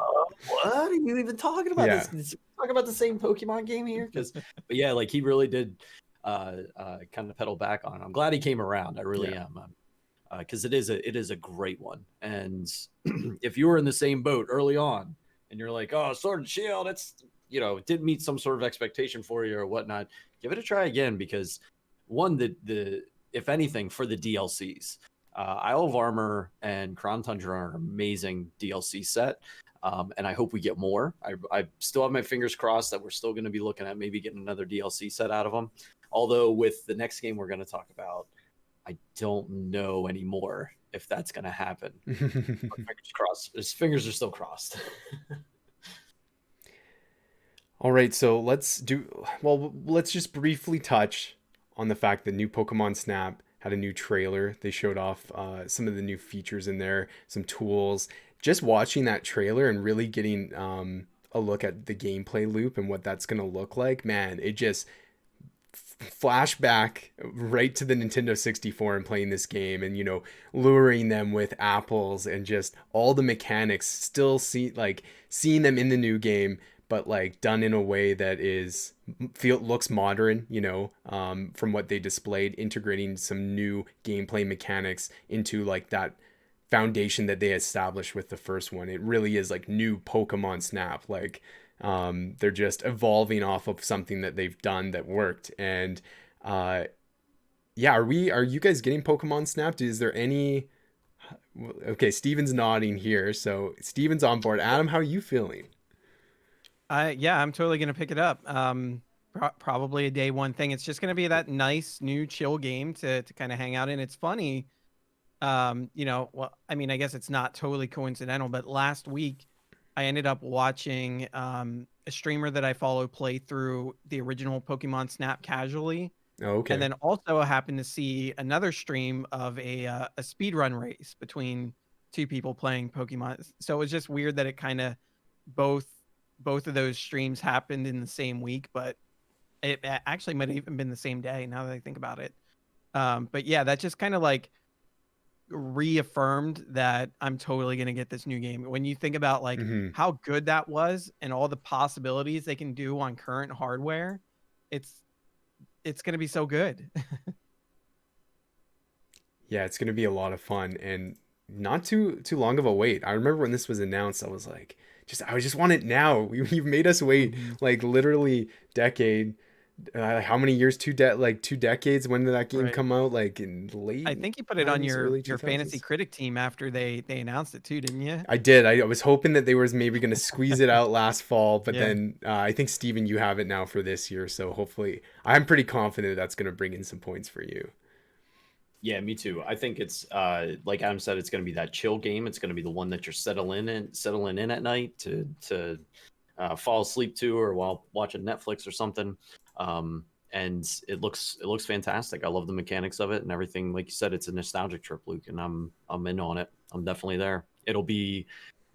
what are you even talking about? Yeah. Talking about the same Pokemon game here? But yeah, like he really did kind of pedal back on it. I'm glad he came around. I really am. Because it is a great one. And if you were in the same boat early on and you're like, oh, Sword and Shield, it didn't meet some sort of expectation for you or whatnot, give it a try again, because one, the if anything, for the DLCs, Isle of Armor and Crown Tundra are an amazing DLC set. And I hope we get more. I still have my fingers crossed that we're still going to be looking at maybe getting another DLC set out of them. Although with the next game we're going to talk about, I don't know anymore if that's going to happen. Fingers crossed. His fingers are still crossed. All right, so let's just briefly touch on the fact that new Pokemon Snap had a new trailer. They showed off some of the new features in there, some tools. Just watching that trailer and really getting a look at the gameplay loop and what that's going to look like, man, it just flashback right to the Nintendo 64 and playing this game, and luring them with apples and just all the mechanics, still seeing them in the new game, but like done in a way that is looks modern, you know, from what they displayed, integrating some new gameplay mechanics into like that foundation that they established with the first one. It really is like new Pokemon Snap. Like they're just evolving off of something that they've done that worked. And uh, yeah, are you guys getting Pokemon Snap? Is there any? Okay, Steven's nodding here, so Steven's on board. Adam, how are you feeling? Yeah, I'm totally gonna pick it up. Probably a day one thing. It's just gonna be that nice new chill game to kind of hang out in. It's funny. Well, I mean, I guess it's not totally coincidental, but last week I ended up watching a streamer that I follow play through the original Pokemon Snap casually, Oh, and okay. then also happened to see another stream of a speed run race between two people playing Pokemon. So it was just weird that it kind of both both of those streams happened in the same week, but actually might have even been the same day now that I think about it. But yeah, that just kind of like reaffirmed that I'm totally gonna get this new game. When you think about like Hmm. how good that was and all the possibilities they can do on current hardware, it's it's gonna be so good. Yeah, it's gonna be a lot of fun and not too long of a wait. I remember when this was announced, I was like, I just want it now. You've made us wait Mhm. like literally decade. How many years? Like 2 decades. When did that game Right. come out? Like in late I think you put it on 90s, early your fantasy 2000s. critic team after they announced it too, didn't you? I did. I was hoping that they was maybe going to squeeze it out last fall, but Yeah. then I think Steven, you have it now for this year, so hopefully, I'm pretty confident that's going to bring in some points for you. Yeah, me too. I think it's like Adam said, it's going to be that chill game. It's going to be the one that you're settling in at night to fall asleep to, or while watching Netflix or something. And it looks fantastic. I love the mechanics of it and everything. Like you said, it's a nostalgic trip, Luke, and I'm in on it. I'm definitely there. It'll be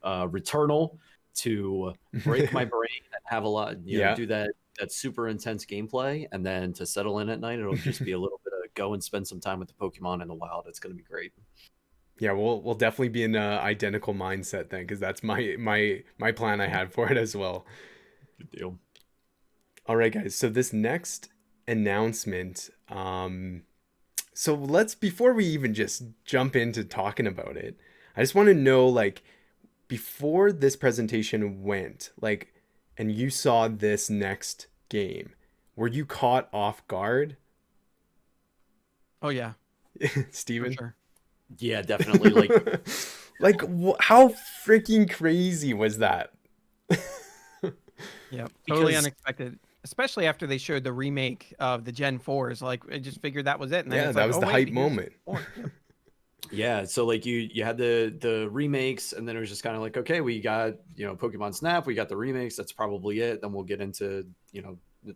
Returnal to break my brain and have a lot, Yeah. do that super intense gameplay, and then to settle in at night, it'll just be a little bit of go and spend some time with the Pokemon in the wild. It's going to be great. Yeah, we'll definitely be in a identical mindset then, because that's my plan I had for it as well. Good deal. All right, guys. So this next announcement, so let's before we even just jump into talking about it, I just want to know like before this presentation went, like, and you saw this next game, were you caught off guard, Oh yeah, for Steven? sure. Yeah, definitely. Like Like, how freaking crazy was that? Yep. Totally because unexpected. Especially after they showed the remake of the Gen 4s. Like I just figured that was it. And then Yeah, it's that like, was oh the wait, hype here's moment. more. Yep. yeah, so like you had the remakes, and then it was just kind of like, okay, we got Pokemon Snap, we got the remakes. That's probably it. Then we'll get into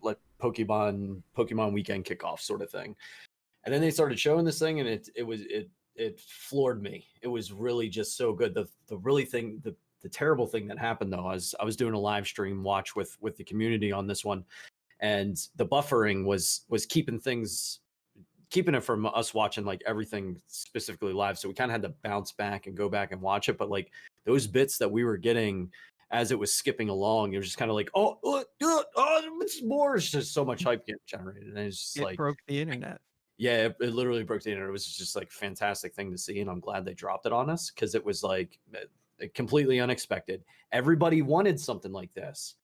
let Pokemon weekend kickoff sort of thing. And then they started showing this thing, and it floored me. It was really just so good. The terrible thing that happened though, I was doing a live stream watch with the community on this one, and the buffering was keeping it from us watching like everything specifically live. So we kind of had to bounce back and go back and watch it. But like those bits that we were getting as it was skipping along, it was just kind of like, it's more. It's just so much hype getting generated, and it's just It like, broke the internet. yeah, it literally broke the internet. It was just like a fantastic thing to see, and I'm glad they dropped it on us because it was like completely unexpected. Everybody wanted something like this,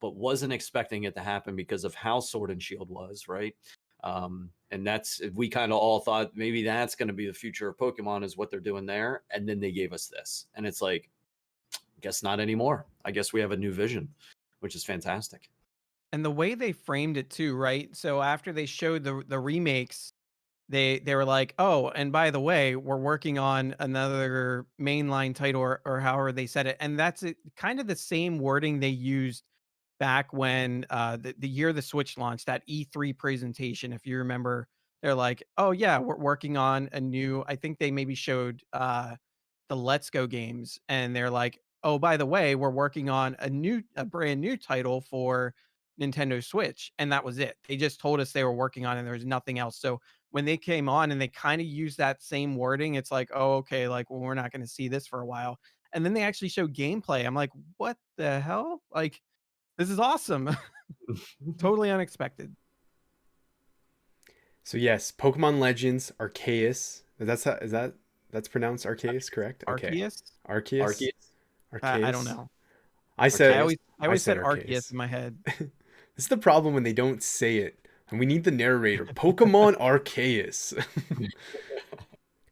but wasn't expecting it to happen because of how Sword and Shield was, right? And that's we kind of all thought maybe that's going to be the future of Pokemon is what they're doing there, and then they gave us this, and it's like, guess not anymore. I guess we have a new vision, which is fantastic. And the way they framed it too, right? So after they showed the remakes, they were like, "Oh, and by the way, we're working on another mainline title," or however they said it. And that's it, kind of the same wording they used back when the year the Switch launched, that E3 presentation. If you remember, they're like, "Oh yeah, we're working on a new." I think they maybe showed the Let's Go games, and they're like, "Oh, by the way, we're working on a brand new title for Nintendo Switch," and that was it. They just told us they were working on it, and there was nothing else. So when they came on and they kind of used that same wording, it's like, "Oh, okay, like well, we're not going to see this for a while." And then they actually showed gameplay. I'm like, "What the hell?" Like This is awesome. Totally unexpected. So yes, Pokemon Legends Arceus. That's pronounced Arceus, correct? Okay. Arceus? Arceus. Arceus. I don't Arceus. know. I I said Arceus. always said Arceus. Arceus in my head. This is the problem when they don't say it. And we need the narrator. Pokemon Arceus.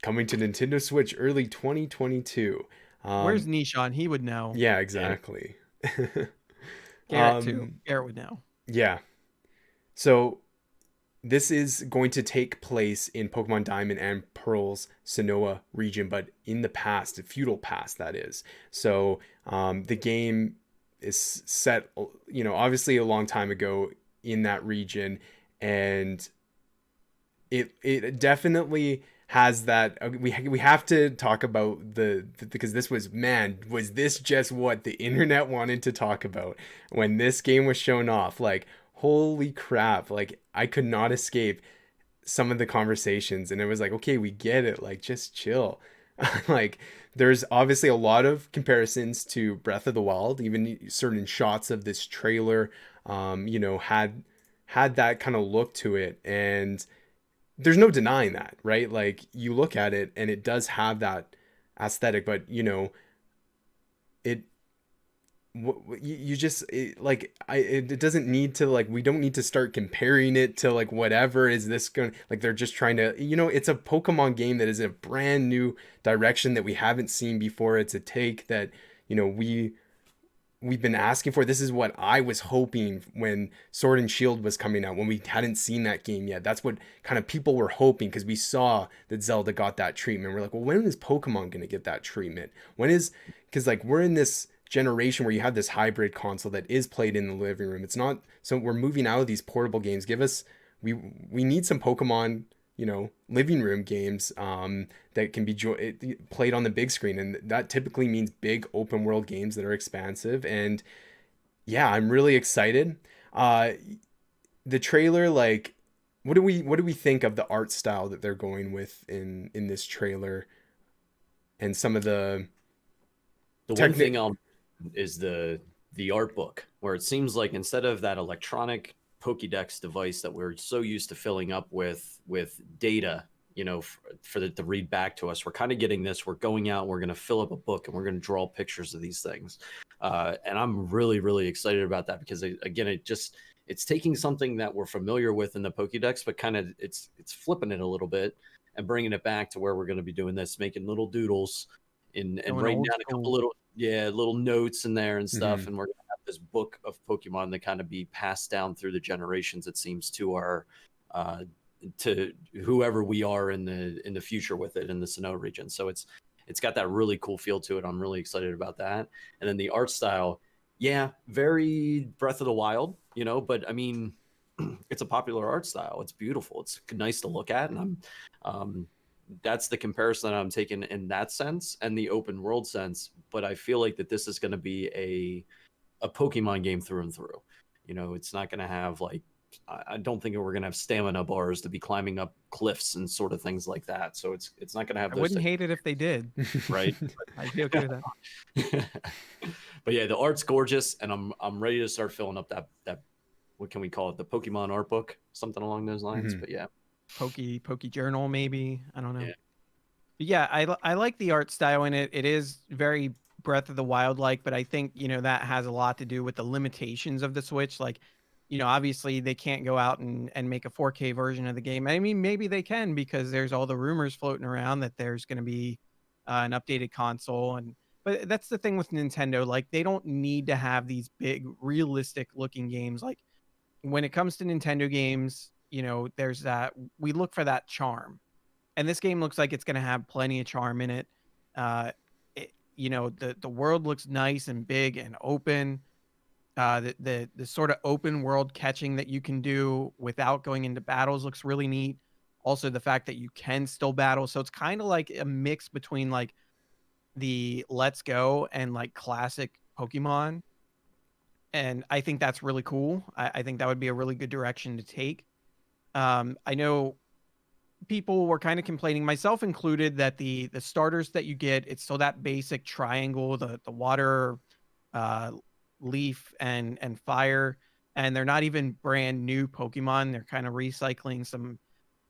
Coming to Nintendo Switch early 2022. Where's Nishon? He would know. Yeah, exactly. Garrett too. Garrett would know. Yeah. So this is going to take place in Pokemon Diamond and Pearl's Sinnoh region, but in the past, the feudal past, that is. So the game is set, obviously a long time ago in that region, and it definitely has that. We have to talk about because this was this just what the internet wanted to talk about when this game was shown off? Like, holy crap, like I could not escape some of the conversations, and it was like, okay, we get it, like just chill. Like, there's obviously a lot of comparisons to Breath of the Wild. Even certain shots of this trailer had that kind of look to it, and there's no denying that, right? Like, you look at it and it does have that aesthetic, but it you just it doesn't need to, like, we don't need to start comparing it to like whatever is this going, like they're just trying to, it's a Pokemon game that is a brand new direction that we haven't seen before. It's a take that we've been asking for. This is what I was hoping when Sword and Shield was coming out, when we hadn't seen that game yet. That's what kind of people were hoping, because we saw that Zelda got that treatment. We're like, well, when is Pokemon going to get that treatment? Because like, we're in this generation where you have this hybrid console that is played in the living room. It's not, so we're moving out of these portable games. We need some Pokemon, living room games that can be played on the big screen, and that typically means big open world games that are expansive. And yeah, I'm really excited. The trailer, like, what do we think of the art style that they're going with in this trailer, and some of the one thing is the art book, where it seems like instead of that electronic Pokédex device that we're so used to filling up with data, for it to read back to us, we're kind of getting this. We're going out, we're going to fill up a book, and we're going to draw pictures of these things. And I'm really, really excited about that, because again, it's taking something that we're familiar with in the Pokédex, but kind of it's flipping it a little bit and bringing it back to where we're going to be doing this, making little doodles and writing down a couple little notes in there and stuff. And we're going to have this book of Pokemon that kind of be passed down through the generations, it seems, to our to whoever we are in the future with it in the Sinnoh region. So it's got that really cool feel to it. I'm really excited about that. And then the art style, yeah, very Breath of the Wild, but I mean, it's a popular art style. It's beautiful. It's nice to look at, and I'm that's the comparison that I'm taking in that sense and the open world sense. But I feel like that this is going to be a Pokemon game through and through. It's not going to have, like, I don't think we're going to have stamina bars to be climbing up cliffs and sort of things like that. So it's not going to have I those wouldn't things, hate it if they did. right? I'd be okay with that. But yeah, the art's gorgeous, and I'm ready to start filling up that what can we call it? The Pokemon art book, something along those lines. But yeah. Poke journal, maybe. I don't know. Yeah. But yeah, I like the art style in it. It is very Breath of the Wild like, but I think that has a lot to do with the limitations of the Switch. Like, obviously they can't go out and make a 4K version of the game. I mean, maybe they can, because there's all the rumors floating around that there's going to be an updated console. But that's the thing with Nintendo. Like, they don't need to have these big realistic looking games. Like, when it comes to Nintendo games, there's that, we look for that charm, and this game looks like it's going to have plenty of charm in it. The world looks nice and big and open. The sort of open world catching that you can do without going into battles looks really neat. Also, the fact that you can still battle, so it's kind of like a mix between like the Let's Go and like classic Pokemon. And I think that's really cool. I think that would be a really good direction to take. I know people were kind of complaining, myself included, that the starters that you get, it's still that basic triangle, the water Leaf and Fire, and they're not even brand new Pokemon. They're kind of recycling some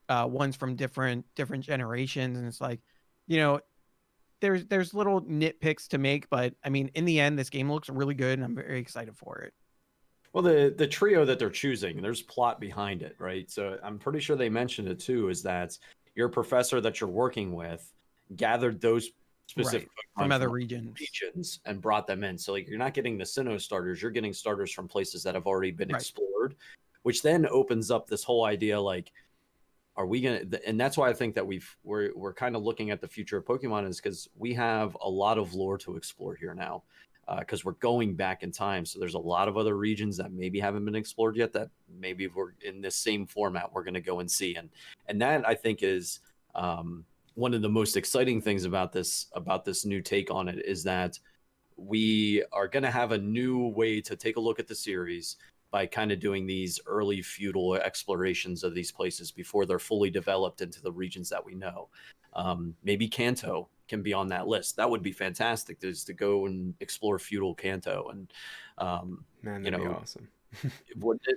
ones from different generations, and it's like, you know, there's little nitpicks to make, but I mean, in the end, this game looks really good, and I'm very excited for it. Well, the trio that they're choosing, there's plot behind it, right? So I'm pretty sure they mentioned it too, is that your professor that you're working with gathered those specific From Pokemon other regions. and brought them in. So like you're not getting the Sinnoh starters, you're getting starters from places that have already been Right. explored, which then opens up this whole idea like, are we gonna? And that's why I think that we're kind of looking at the future of Pokemon, is because we have a lot of lore to explore here now, because we're going back in time. So there's a lot of other regions that maybe haven't been explored yet that maybe if we're in this same format we're going to go and see, and that I think is one of the most exciting things about this new take on it, is that we are going to have a new way to take a look at the series by kind of doing these early feudal explorations of these places before they're fully developed into the regions that we know. Maybe Kanto can be on that list. That would be fantastic, is to go and explore feudal Kanto. And Man, that'd be awesome.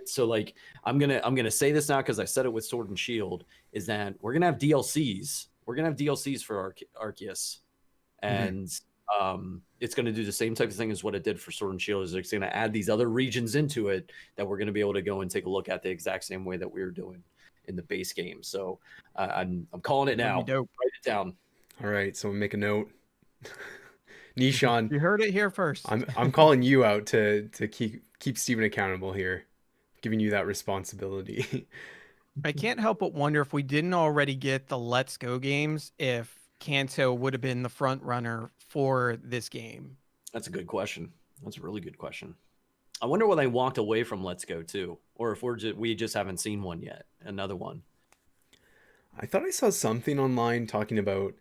So like I'm gonna say this now because I said it with Sword and Shield, is that we're gonna have DLCs. We're gonna have DLCs for Arceus, and it's going to do the same type of thing as what it did for Sword and Shield. Is it's going to add these other regions into it that we're going to be able to go and take a look at the exact same way that we were doing in the base game. So I'm calling it now. Write it down. All right, so we'll make a note. Nishan, you heard it here first. I'm calling you out to keep Steven accountable here, giving you that responsibility. I can't help but wonder if we didn't already get the Let's Go games, if Kanto would have been the front runner for this game. That's a good question. That's a really good question. I wonder when they walked away from Let's Go too, or if we just haven't seen one yet. Another one. I thought I saw something online talking about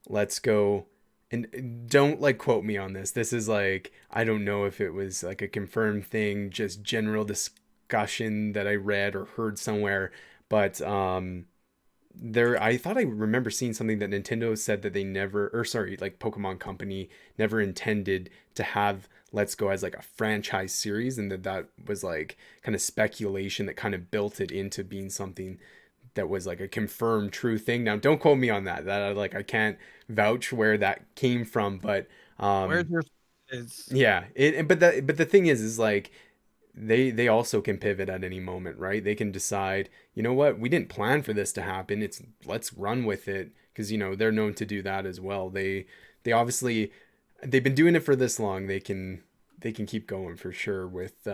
Let's Go, and don't like quote me on this. This is like, I don't know if it was like a confirmed thing, just general discussion that I read or heard somewhere, but I thought I remember seeing something that Nintendo said that they never, or sorry, like Pokemon Company never intended to have Let's Go as like a franchise series, and that was like kind of speculation that kind of built it into being something that was like a confirmed true thing. Now, don't quote me on that. That like I can't vouch where that came from, but where's your yeah, but the thing is like they also can pivot at any moment, right? They can decide, you know what, we didn't plan for this to happen. Let's run with it, because you know they're known to do that as well. They obviously, they've been doing it for this long. They can keep going for sure with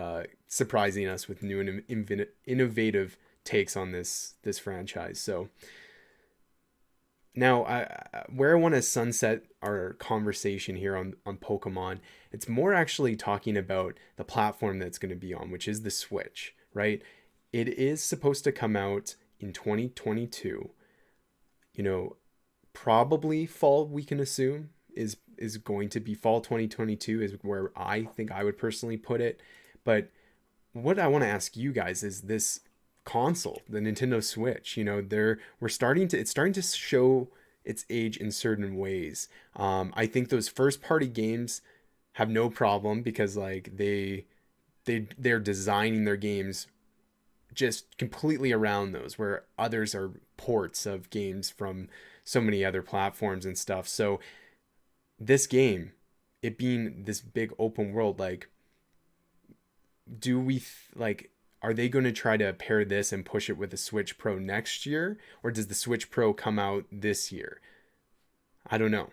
surprising us with new and innovative takes on this franchise. So now, where I want to sunset our conversation here on Pokemon, it's more actually talking about the platform that's going to be on, which is the Switch, right? It is supposed to come out in 2022. You know, probably fall, we can assume, is going to be fall 2022 is where I think I would personally put it. But what I want to ask you guys is this console, the Nintendo Switch, you know, it's starting to show its age in certain ways. I think those first party games have no problem, because like they're designing their games just completely around those, where others are ports of games from so many other platforms and stuff. So this game, it being this big open world, like, do we like, are they going to try to pair this and push it with the Switch Pro next year? Or does the Switch Pro come out this year? I don't know.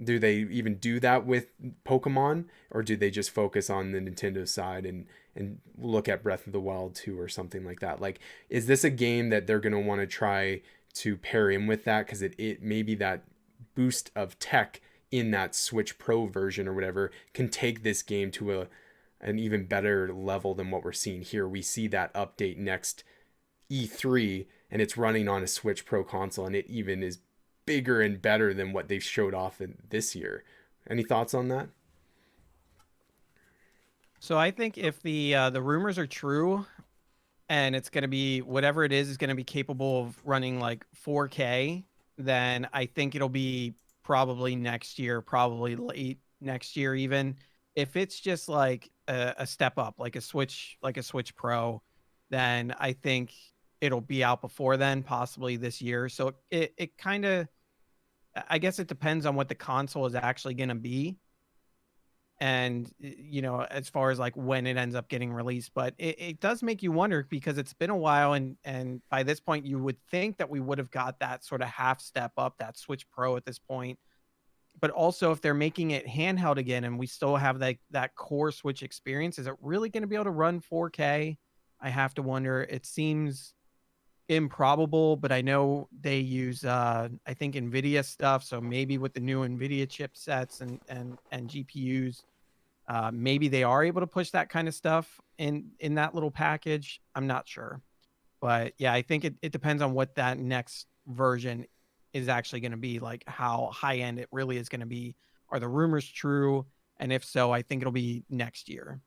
Do they even do that with Pokemon? Or do they just focus on the Nintendo side and look at Breath of the Wild 2 or something like that? Like, is this a game that they're going to want to try to pair in with that? Because it maybe that boost of tech in that Switch Pro version or whatever can take this game to an even better level than what we're seeing here. We see that update next E3, and it's running on a Switch Pro console, and it even is bigger and better than what they showed off in this year. Any thoughts on that? So I think if the rumors are true, and it's going to be whatever it is going to be capable of running like 4K, then I think it'll be probably next year, probably late next year even. If it's just like a step up, like a Switch Pro, then I think it'll be out before then, possibly this year. So it kind of, I guess it depends on what the console is actually going to be, and as far as like when it ends up getting released. But it does make you wonder, because it's been a while, and by this point you would think that we would have got that sort of half step up, that Switch Pro at this point. But also, if they're making it handheld again and we still have that core Switch experience, is it really going to be able to run 4K? I have to wonder. It seems improbable, but I know they use I think Nvidia stuff, so maybe with the new Nvidia chipsets and GPUs, maybe they are able to push that kind of stuff in that little package. I'm not sure. But yeah, I think it depends on what that next version is actually going to be, like how high end it really is going to be. Are the rumors true? And if so, I think it'll be next year.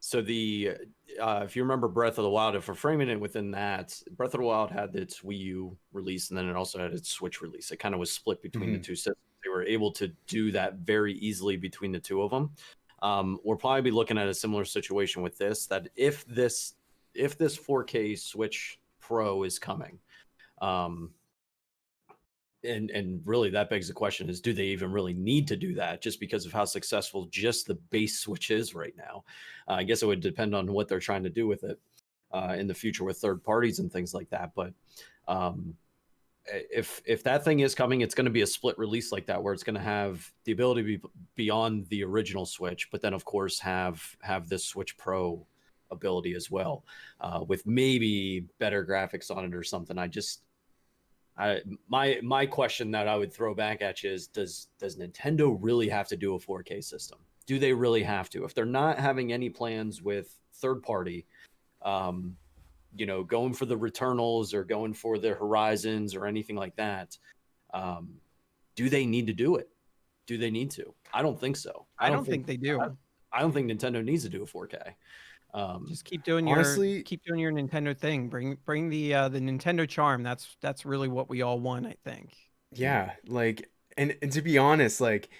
So if you remember Breath of the Wild, if we're framing it within that, Breath of the Wild had its Wii U release, and then it also had its Switch release. It kind of was split between the two systems. They were able to do that very easily between the two of them. We'll probably be looking at a similar situation with this, that if this 4K Switch Pro is coming, and really that begs the question is, do they even really need to do that, just because of how successful just the base Switch is right now? I guess it would depend on what they're trying to do with it in the future with third parties and things like that. But if that thing is coming, it's going to be a split release like that, where it's going to have the ability to be beyond the original Switch, but then of course have this Switch Pro ability as well, with maybe better graphics on it or something. My question that I would throw back at you is, does Nintendo really have to do a 4K system? Do they really have to? If they're not having any plans with third party, going for the Returnals or going for the Horizons or anything like that, do they need to do it? Do they need to? I don't think so. I don't think they do. I don't think Nintendo needs to do a 4K. Just keep doing your Nintendo thing. Bring the Nintendo charm. That's really what we all want, I think. Yeah, like, and to be honest, like,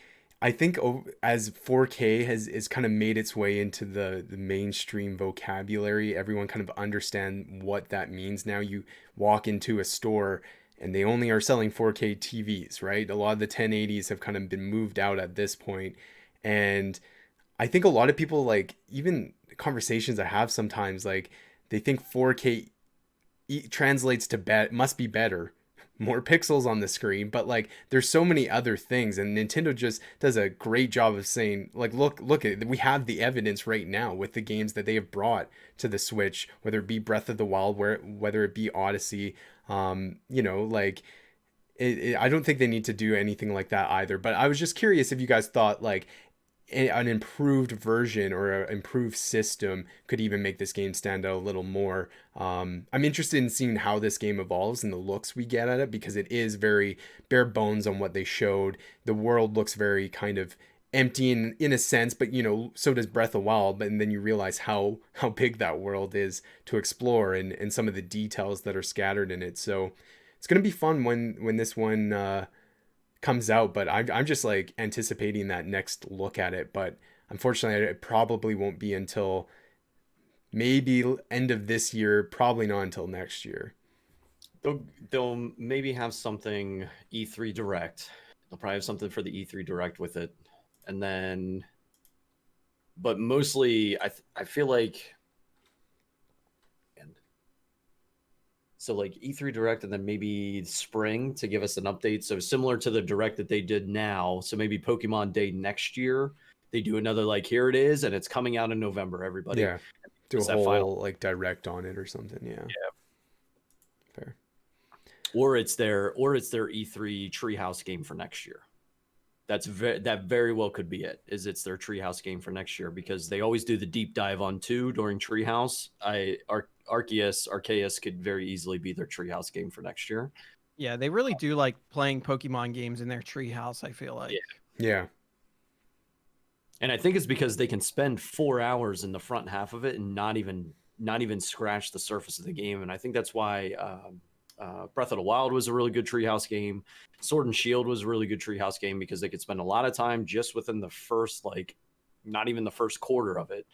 I think as 4K has kind of made its way into the mainstream vocabulary, everyone kind of understand what that means now. You walk into a store and they only are selling 4K TVs, right? A lot of the 1080s have kind of been moved out at this point, and I think a lot of people, like, even conversations I have sometimes, like, they think 4K translates to must be better, more pixels on the screen, but like there's so many other things, and Nintendo just does a great job of saying, like, look at, we have the evidence right now with the games that they have brought to the Switch, whether it be Breath of the Wild, whether it be Odyssey, like I don't think they need to do anything like that either. But I was just curious if you guys thought like an improved version or an improved system could even make this game stand out a little more. I'm interested in seeing how this game evolves and the looks we get at it, because it is very bare bones on what they showed. The world looks very kind of empty in a sense, but so does Breath of the Wild. And then you realize how big that world is to explore, and some of the details that are scattered in it. So it's gonna be fun when this one comes out, but I'm just like anticipating that next look at it. But unfortunately, it probably won't be until maybe end of this year, probably not until next year. They'll maybe have something E3 Direct. They'll probably have something for the E3 Direct with it, and then, but mostly I feel like. So like E3 Direct, and then maybe spring to give us an update. So similar to the Direct that they did now. So maybe Pokemon Day next year, they do another, like, here it is, and it's coming out in November, everybody. Yeah. Do a whole like Direct on it or something. Yeah. Fair. Or it's their E3 Treehouse game for next year. That very well could be it. It's their Treehouse game for next year, because they always do the deep dive on 2 during Treehouse. Arceus could very easily be their Treehouse game for next year. Yeah, they really do like playing Pokemon games in their Treehouse, I feel like. Yeah. And I think it's because they can spend 4 hours in the front half of it and not even scratch the surface of the game. And I think that's why Breath of the Wild was a really good Treehouse game. Sword and Shield was a really good Treehouse game, because they could spend a lot of time just within the first like not even the first quarter of it.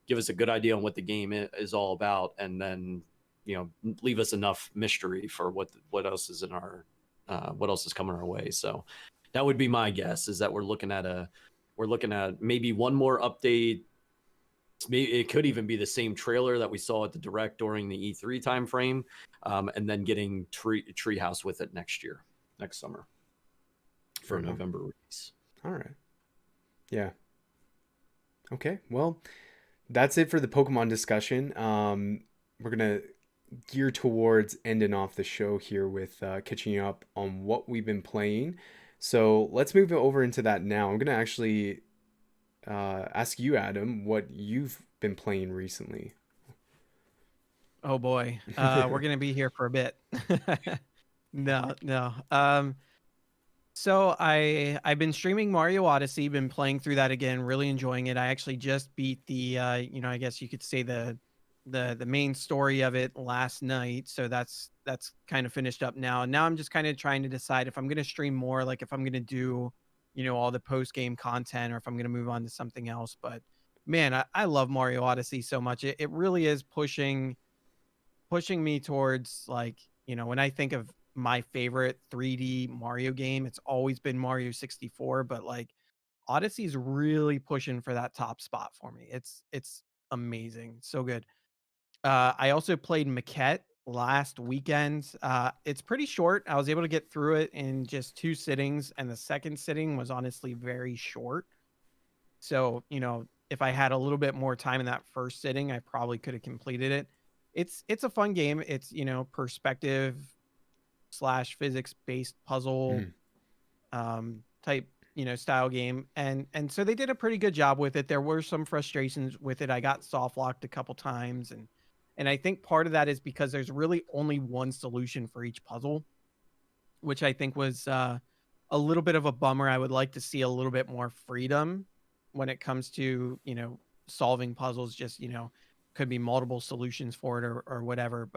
Give us a good idea on what the game is all about, and then leave us enough mystery for what else is in our what else is coming our way. So that would be my guess, is that we're looking at maybe one more update. Maybe it could even be the same trailer that we saw at the direct during the E3 timeframe, and then getting Treehouse with it next summer for a November release. All right. Yeah. Okay. Well, that's it for the Pokemon discussion. We're gonna gear towards ending off the show here with catching up on what we've been playing. So let's move over into that now. I'm gonna actually ask you, Adam, what you've been playing recently. Oh boy, we're gonna be here for a bit. No. So I've been streaming Mario Odyssey, been playing through that again, really enjoying it. I actually just beat the I guess you could say the main story of it last night. So that's kind of finished up now. And now I'm just kind of trying to decide if I'm gonna stream more, like if I'm gonna do, all the post game content, or if I'm gonna move on to something else. But man, I love Mario Odyssey so much. It really is pushing me towards, like, when I think of my favorite 3D Mario game, it's always been Mario 64, but like Odyssey's really pushing for that top spot for me. It's amazing. So good. I also played Maquette last weekend. It's pretty short. I was able to get through it in just 2 sittings, and the second sitting was honestly very short. So, if I had a little bit more time in that first sitting, I probably could have completed it. It's a fun game. It's, perspective slash physics based puzzle type, style game. And so they did a pretty good job with it. There were some frustrations with it. I got soft locked a couple times, and I think part of that is because there's really only one solution for each puzzle, which I think was a little bit of a bummer. I would like to see a little bit more freedom when it comes to, solving puzzles. Just, could be multiple solutions for it, or whatever.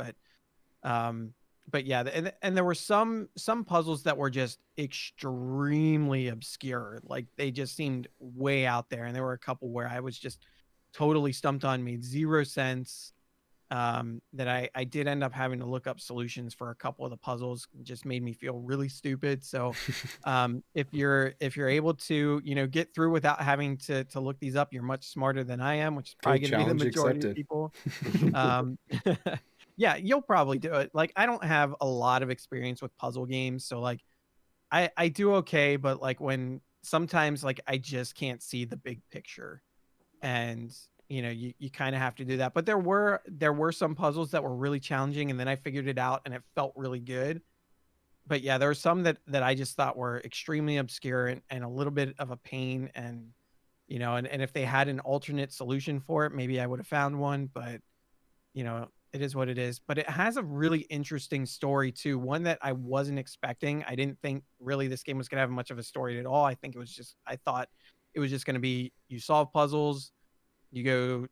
But yeah, and there were some puzzles that were just extremely obscure. Like they just seemed way out there. And there were a couple where I was just totally stumped on, made zero sense. That I did end up having to look up solutions for a couple of the puzzles. It just made me feel really stupid. So if you're able to, get through without having to look these up, you're much smarter than I am, which is probably going to be the majority of people. Yeah, you'll probably do it. Like, I don't have a lot of experience with puzzle games, so like I do okay, but like when sometimes like I just can't see the big picture, and you kind of have to do that. But there were some puzzles that were really challenging, and then I figured it out and it felt really good. But yeah, there were some that I just thought were extremely obscure, and a little bit of a pain. And and if they had an alternate solution for it, maybe I would have found one. But it is what it is. But it has a really interesting story too, one that I wasn't expecting. I didn't think really this game was going to have much of a story at all. I thought it was just going to be, you solve puzzles, you go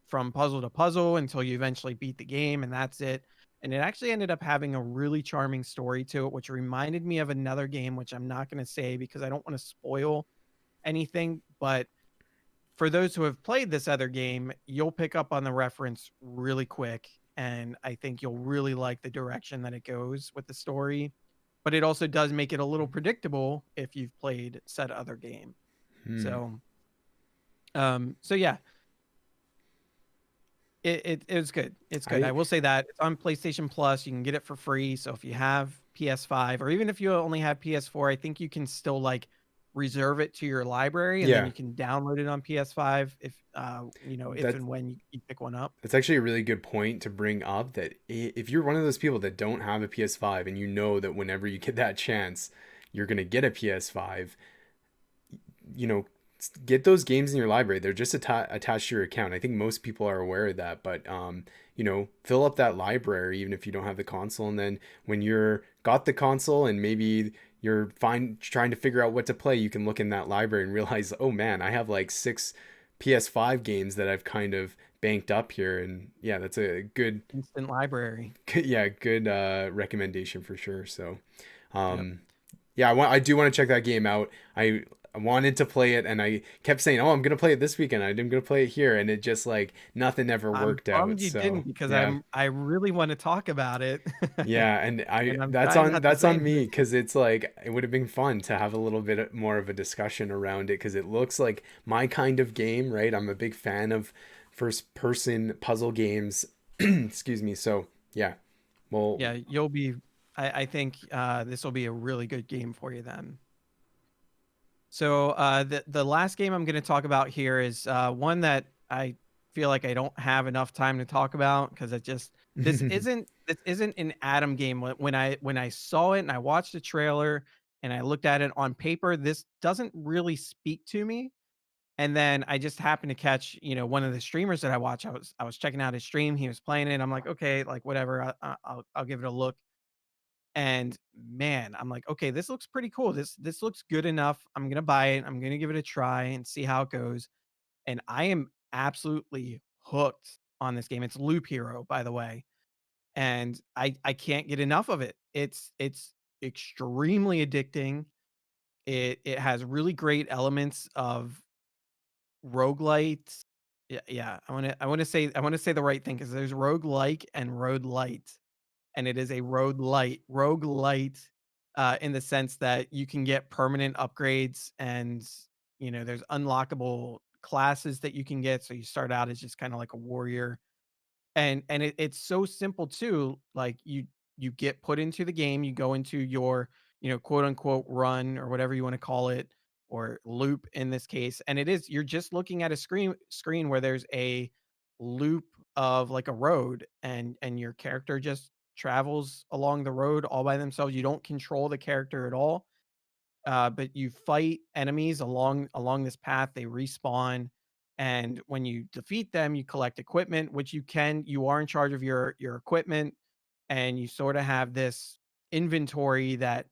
from puzzle to puzzle until you eventually beat the game, and that's it. And it actually ended up having a really charming story to it, which reminded me of another game, which I'm not going to say because I don't want to spoil anything. But for those who have played this other game, you'll pick up on the reference really quick. And I think you'll really like the direction that it goes with the story. But it also does make it a little predictable if you've played said other game. So yeah, it was good. It's good. I will say that it's on PlayStation Plus. You can get it for free. So if you have PS5, or even if you only have PS4, I think you can still like reserve it to your library, and then you can download it on PS5 if if and when you pick one up. That's actually a really good point to bring up, that if you're one of those people that don't have a PS5 and you know that whenever you get that chance you're going to get a PS5, get those games in your library. They're just attached to your account. I think most people are aware of that, but fill up that library even if you don't have the console, and then when you're got the console and maybe you're trying to figure out what to play, you can look in that library and realize, oh man, I have like 6 PS5 games that I've kind of banked up here. And yeah, that's a good instant library. Good recommendation for sure. So yeah, I do want to check that game out. I wanted to play it, and I kept saying, "Oh, I'm gonna play it this weekend. I'm gonna play it here," and it just like nothing ever I'm worked out. bummed you So didn't because yeah, I really want to talk about it. yeah, and I And I'm trying not to that's say on me this. because it's like it would have been fun to have a little bit more of a discussion around it because it looks like my kind of game, right? I'm a big fan of first person puzzle games. Excuse me. So yeah, well, Yeah, I think this will be a really good game for you then. So the last game I'm going to talk about here is one that I feel like I don't have enough time to talk about because it just this isn't an Adam game. When I saw it and I watched the trailer and I looked at it on paper, this doesn't really speak to me. And then I just happened to catch, one of the streamers that I watch. I was checking out his stream. He was playing it. I'm like, okay, like whatever. I'll give it a look. And man, I'm like, okay, this looks pretty cool. This looks good enough. I'm gonna buy it. I'm gonna give it a try and see how it goes. And I am absolutely hooked on this game. It's Loop Hero, by the way, and I can't get enough of it. It's extremely addicting. It has really great elements of roguelite. Yeah, yeah. I want to say the right thing because there's roguelike and roguelite, and it is a roguelite in the sense that you can get permanent upgrades and there's unlockable classes that you can get. So you start out as just kind of like a warrior, and it's so simple too. Like you get put into the game, you go into your quote unquote run or whatever you want to call it, or loop in this case, and you're just looking at a screen where there's a loop of like a road, and your character just travels along the road all by themselves. You don't control the character at all, but you fight enemies along this path. They respawn, and when you defeat them, you collect equipment, which you are in charge of your equipment, and you sort of have this inventory that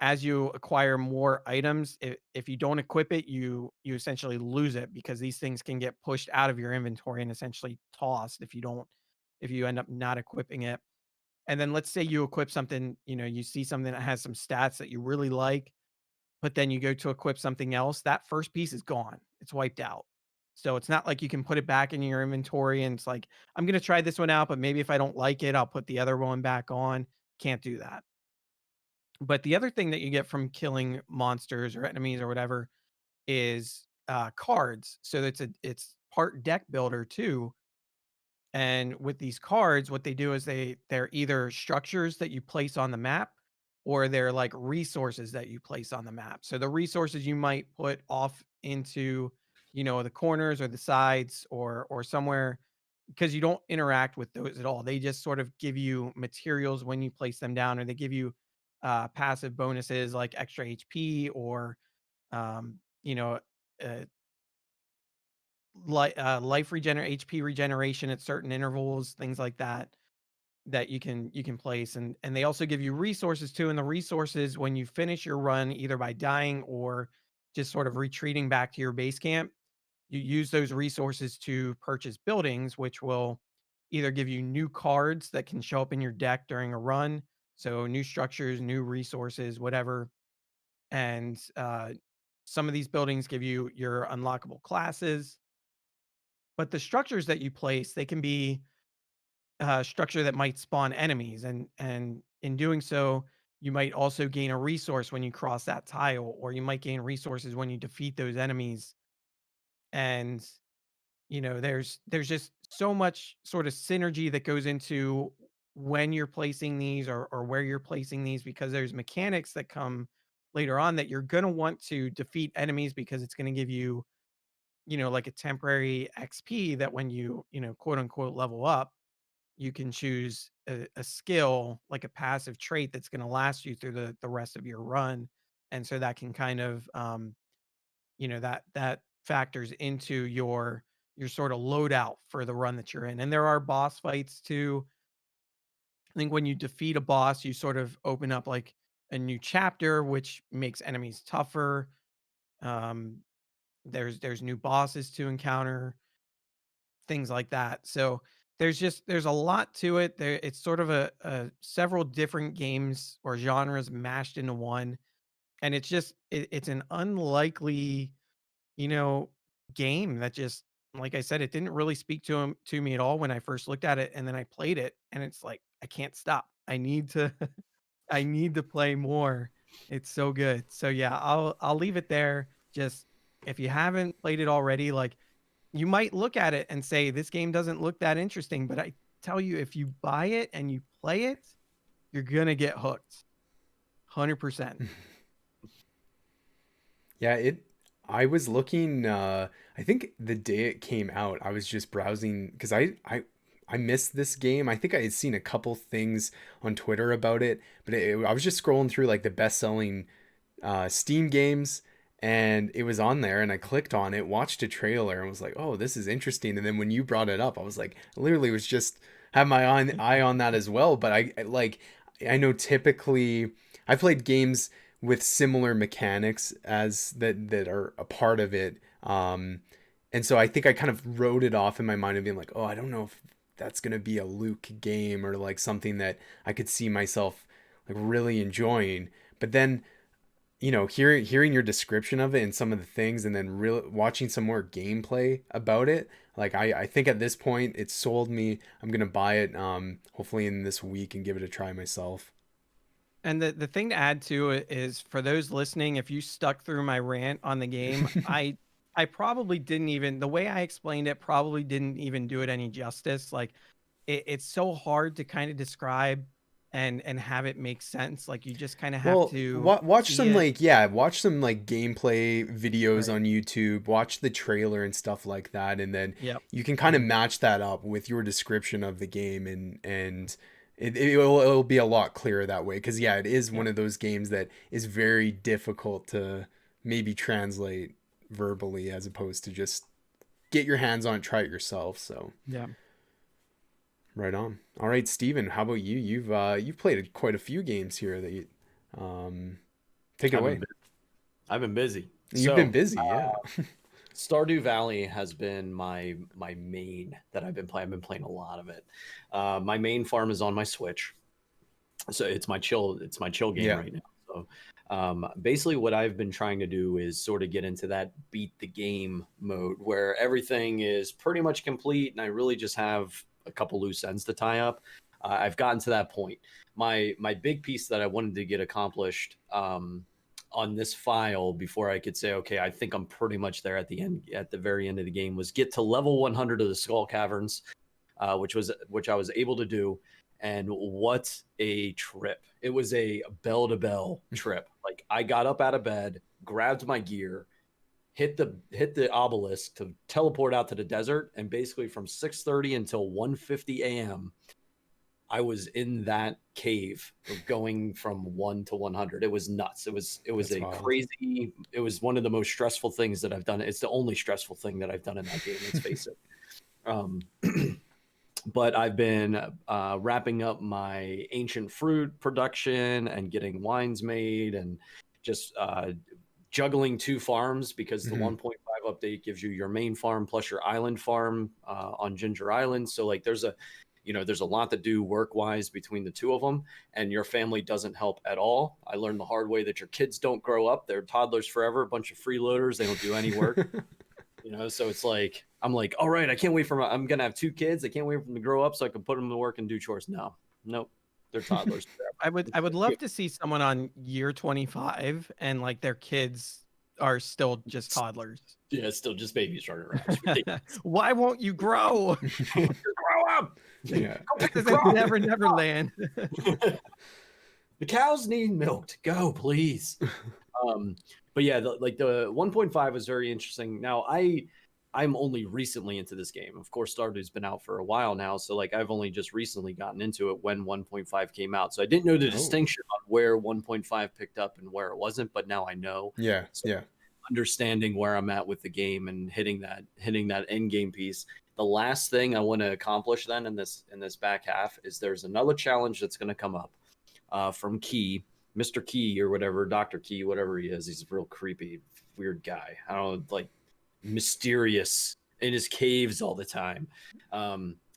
as you acquire more items, if you don't equip it, you essentially lose it because these things can get pushed out of your inventory and essentially tossed if you end up not equipping it. And then let's say you equip something, you see something that has some stats that you really like, but then you go to equip something else, that first piece is gone. It's wiped out. So it's not like you can put it back in your inventory and it's like, I'm going to try this one out, but maybe if I don't like it, I'll put the other one back on. Can't do that. But the other thing that you get from killing monsters or enemies or whatever is cards. So it's part deck builder too. And with these cards, what they do is they're either structures that you place on the map or they're like resources that you place on the map. So the resources you might put off into, the corners or the sides or somewhere because you don't interact with those at all. They just sort of give you materials when you place them down, or they give you passive bonuses like extra HP or um, you know, uh, life HP regeneration at certain intervals, things like that that you can place, and they also give you resources too. And the resources, when you finish your run, either by dying or just sort of retreating back to your base camp, you use those resources to purchase buildings, which will either give you new cards that can show up in your deck during a run, so new structures, new resources, whatever. And some of these buildings give you your unlockable classes, but the structures that you place, they can be structure that might spawn enemies, and in doing so, you might also gain a resource when you cross that tile, or you might gain resources when you defeat those enemies. And there's just so much sort of synergy that goes into when you're placing these, or where you're placing these, because there's mechanics that come later on that you're going to want to defeat enemies because it's going to give you like a temporary XP that when you quote unquote level up, you can choose a skill, like a passive trait that's going to last you through the rest of your run. And so that can kind of that factors into your sort of loadout for the run that you're in. And there are boss fights too. I think when you defeat a boss, you sort of open up like a new chapter, which makes enemies tougher. um there's new bosses to encounter, things like that. So there's a lot to it. It's sort of a several different games or genres mashed into one. and it's an unlikely, you know, game that just, like I said, it didn't really speak to me at all when I first looked at it, and then I played it, and it's like I can't stop. I need to I need to play more. It's so good. So yeah, I'll leave it there. Just if you haven't played it already, like you might look at it and say this game doesn't look that interesting, but I tell you, if you buy it and you play it, you're gonna get hooked. 100%. Yeah, I was looking I think the day it came out, I was just browsing because I missed this game. I think I had seen a couple things on Twitter about it, but I was just scrolling through like the best-selling Steam games, and it was on there, and I clicked on it, watched a trailer, and was like, "Oh, this is interesting." And then when you brought it up, I was like, I literally was just have my eye on that as well. But I know typically I played games with similar mechanics as that are a part of it. And so I think I kind of wrote it off in my mind of being like, oh, I don't know if that's gonna be a Luke game or like something that I could see myself like really enjoying. But then hearing your description of it and some of the things, and then really watching some more gameplay about it, like I think at this point it's sold me. I'm gonna buy it hopefully in this week and give it a try myself. And the thing to add to it is for those listening, if you stuck through my rant on the game, I probably didn't even, the way I explained it probably didn't even do it any justice. Like it's so hard to kind of describe and have it make sense. Like you just kind of have Well, to watch see some it. watch some like gameplay videos Right. on YouTube, watch the trailer and stuff like that, and then Yep. you can kind of Mhm. match that up with your description of the game, and it'll be a lot clearer that way. Because yeah, it is one Yep. of those games that is very difficult to maybe translate verbally as opposed to just get your hands on it, try it yourself. So Yeah. right on. All right, Steven, how about you? You've played quite a few games here that you um take it I've been away. bu- I've been busy. You've been So busy, yeah. Stardew Valley has been my main that I've been playing. I've been playing a lot of it. My main farm is on my Switch, so it's my chill game Yeah. right now. So basically, what I've been trying to do is sort of get into that beat the game mode where everything is pretty much complete, and I really just have a couple loose ends to tie up. I've gotten to that point. My big piece that I wanted to get accomplished on this file before I could say, okay, I think I'm pretty much there at the end, at the very end of the game, was get to level 100 of the Skull Caverns, which I was able to do. And what a trip! It was a bell to bell trip. Like I got up out of bed, grabbed my gear, hit the obelisk to teleport out to the desert, and basically from 6:30 until 1:50 a.m. I was in that cave going from 1 to 100. It was nuts. It was That's a wild. crazy. It was one of the most stressful things that I've done. It's the only stressful thing that I've done in that game. Let's face it. Um, but I've been wrapping up my ancient fruit production and getting wines made, and just juggling two farms because the Hmm. 1.5 update gives you your main farm plus your island farm on Ginger Island. So like there's a lot to do work wise between the two of them, and your family doesn't help at all. I learned the hard way that your kids don't grow up. They're toddlers forever, a bunch of freeloaders. They don't do any work. So it's like I'm like, all right, I can't wait for I'm gonna have two kids. I can't wait for them to grow up so I can put them to work and do chores. No, nope, they're toddlers forever. I It's would like, love to see someone on year 25 and like their kids are still just toddlers. yeah, it's still just babies running around. It's ridiculous. Why won't you grow? Grow up. Go Yeah. pick the This is crop. Never Land. The cows need milked. Go, please. But yeah, the 1.5 was very interesting. Now I'm only recently into this game. Of course, Stardew's been out for a while now, so like I've only just recently gotten into it when 1.5 came out. So I didn't know the Oh. distinction on where 1.5 picked up and where it wasn't, but now I know. Yeah. So Yeah. understanding where I'm at with the game and hitting that end game piece. The last thing I want to accomplish then in this back half is there's another challenge that's going to come up from Key, Mr. Key or whatever, Dr. Key, whatever he is. He's a real creepy, weird guy. I don't know, like mysterious in his caves all the time.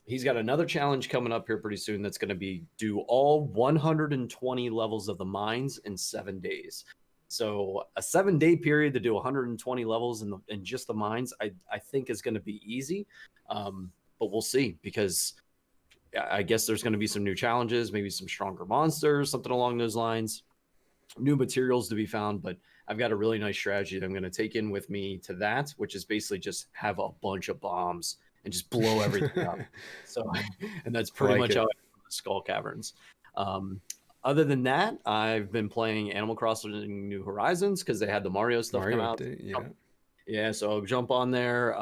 He's got another challenge coming up here pretty soon that's going to be do all 120 levels of the mines in 7 days. So a 7-day period to do 120 levels in just the mines, I think is going to be easy. But we'll see, because I guess there's going to be some new challenges, maybe some stronger monsters, something along those lines, new materials to be found. But I've got a really nice strategy that I'm going to take in with me to that, which is basically just have a bunch of bombs and just blow everything up. So, and that's pretty like much it. how I do the Skull Caverns. Other than that, I've been playing Animal Crossing New Horizons because they had the Mario stuff come Mario out. update, yeah. Yeah, so I'll jump on there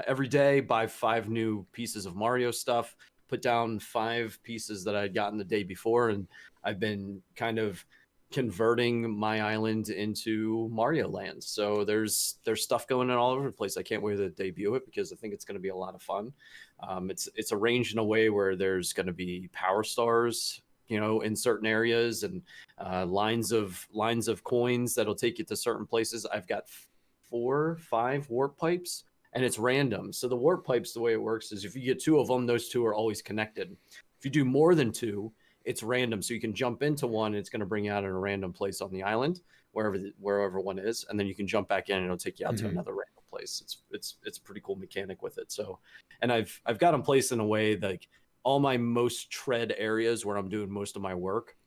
every day, buy 5 new pieces of Mario stuff, put down 5 pieces that I'd gotten the day before, and I've been kind of converting my island into Mario Land. So there's stuff going on all over the place. I can't wait to debut it because I think it's going to be a lot of fun. It's arranged in a way where there's going to be power stars, in certain areas, and lines of coins that'll take you to certain places. I've got 4, 5 warp pipes, and it's random. So the warp pipes, the way it works is if you get 2 of them, those 2 are always connected. If you do more than 2, it's random. So you can jump into one, and it's going to bring you out in a random place on the island, wherever one is, and then you can jump back in, and it'll take you out to another random place. It's a pretty cool mechanic with it. So, and I've got them placed in a way like all my most tread areas where I'm doing most of my work.